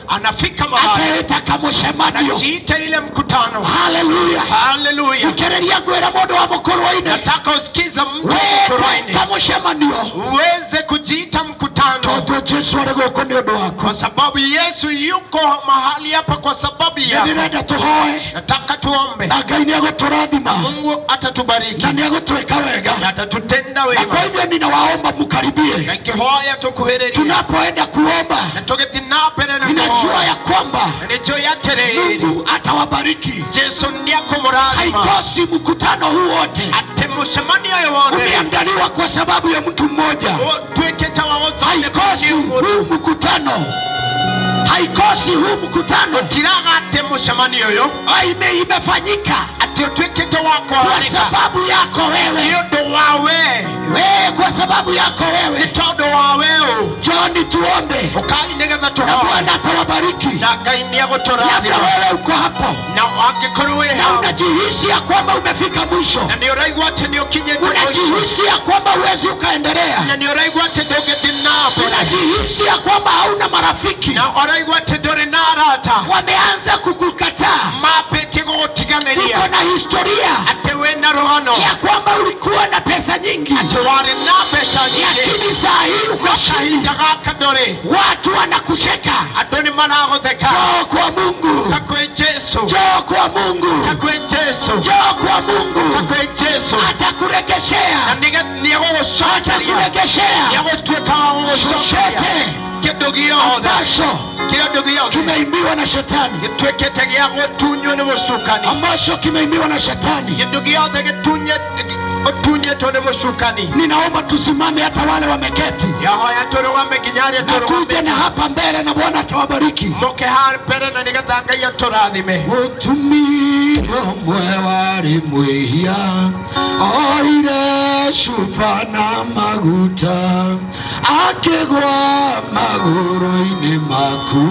anafika mahali ataka mucemanio anajiita ile mkutano. Haleluya, haleluya. ukireria gwira mundu wa mukurwaine, nataka usikiza mtu wa mucemanio uweze kujiita mkutano. Tondu Jesu ari guku ni undu wako, kwa sababu Yesu yuko mahali hapa kwa sababu yako. Ndirenda tuhoe, nataka tuombe na Ngai ni aguturathima, Mungu atatubariki na ni agutwika wega, na atatutenda wema. Kwa hivyo ninawaomba mkaribie, na kihoya tukuhereria tunapoenda kuomba. na tugetinapere na ninajua ya kwamba Mungu atawabariki. Yesu ni akumurathima. Haikosi mkutano huu wote ate mucemanio yote umeandaliwa kwa sababu ya mtu mmoja. Haikosi huu mkutano, haikosi huu mkutano tiraga ate mucemanio yo imefanyika ate twekete wako kwa sababu yako wewe, ndio wawe wewe, kwa sababu yako wewe, ndio wawe. John, tuombe ukai nigetha na Bwana atawabariki. na Ngai ni aguturathima. Wewe uko hapo na angikorwo we na unajihisi ya kwamba umefika mwisho, na ni uraigwa ate ni ukinyete mwisho, unajihisi ya kwamba huwezi ukaendelea, na ni uraigwa ate ndogetinapere, unajihisi ya kwamba hauna marafiki, na uraigwa ate ndore na arata, wameanza kukukataa, mapete gutiganiria, uko na historia ate we na rohano ya kwamba ulikuwa na pesa nyingi, ate wari na pesa nyingi, lakini saa hii uko shida, watu wanakucheka, adoni managotheka. njoo kwa Mungu, kakwe Yesu, njoo kwa Mungu, kakwe Yesu, njoo kwa Mungu, kakwe Yesu, atakuregeshea, atakuregeshea chochote ambacho kimeimbiwa na shetani, ambacho kimeimbiwa na shetani. Ninaomba tusimame, hata wale wameketi, nakuje na hapa mbele, na Bwana atawabariki. Utumio mwe wari mwihia oire cuba na maguta akigwa maguru-ini maku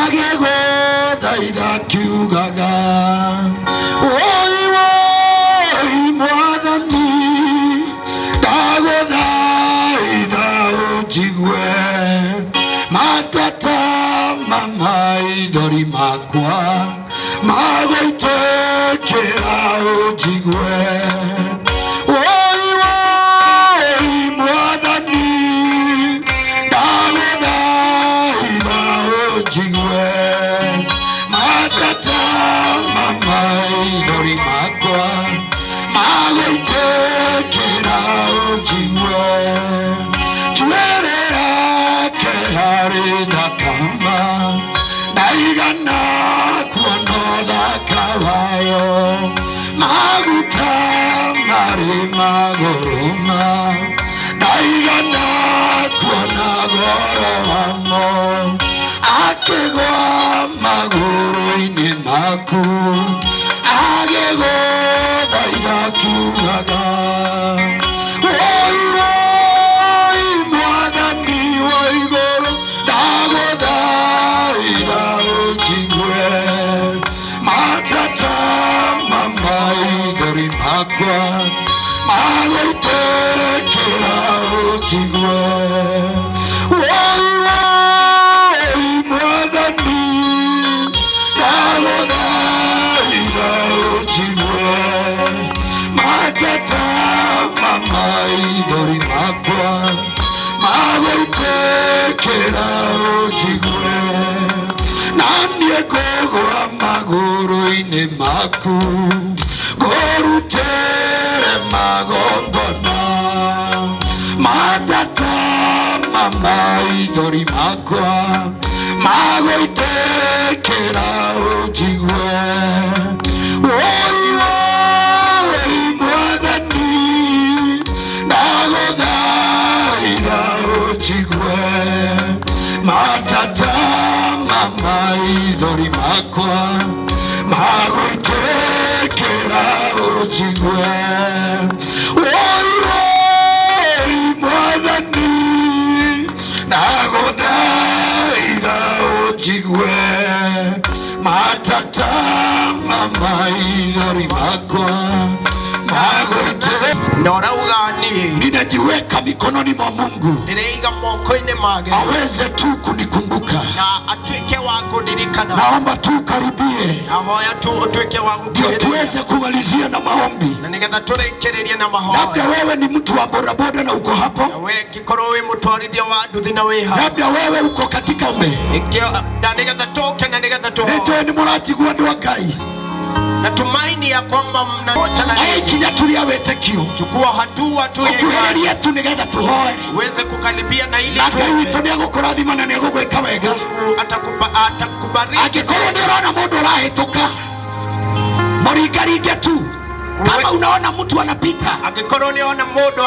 agigwa gũthaitha kiugaga woi woi Mwathani ndagũthaitha ũnjigue matata maithori makwa magũitĩkĩra ũnjigue woi woi Mwathani ndagũthaitha ũnjigue matata maithori makwa magũitĩkĩra ũnjigue njuĩrĩ yake harĩ thakama ndaigana kuona ũthaka wayo maguta marĩ magũrũma ndaigana kuona goro wamo akĩgwa magũrũ-inĩ maku agĩgũthaitha kiugaga woi woi Mwathani wa igũrũ ndagũthaitha ũnjigue matata maithori makwa magũitĩkĩra ũnjigue woi woi Mwathani ndagũthaitha ũnjigue matata maithori makwa magũitĩkĩra ũnjigue na niĩ ngũgwa magũrũ-inĩ maku ngũrutĩre magongona matata maithori makwa magũitĩkĩra ũnjigue woi woi Mwathani ndagũthaitha ũnjigue matata maithori makwa magũitĩkĩra ũnjigue woi woi Mwathani ndagũthaitha ũnjigue matata maithori makwa Norauga ninajiweka mikononi mwa Mungu ninaiga mokoini mage aweze tu kunikumbuka na atweke wa kudirikana. Naomba tu karibie Nahoya tu utweke wa ndio tuweze kumalizia na maombi. Na nigetha turekererie na mahoya. Labda wewe ni mtu wa bodaboda na uko hapo. Na wewe kikoro we mutwarithia wa nduthi na we hapo. Labda wewe uko katika ume. Na nigetha toke na nigetha tuhoe. Eto ni muratigwa ndu wa Ngai. Natumaini ya kwamba mnaocha na kinya tulia wetekio. Chukua hatua tu ukuheri yetu nigetha tuhoe. Uweze kukaribia na ili tuwe. Na Ngai nĩagũkũrathima na nĩagũgwĩka wega. Atakubariki. Angĩkorwo nĩ ũrona mũndũ ũrahĩtũka mũringaringe tu. Kama unaona mtu anapita. Angĩkorwo nĩ ũrona mũndũ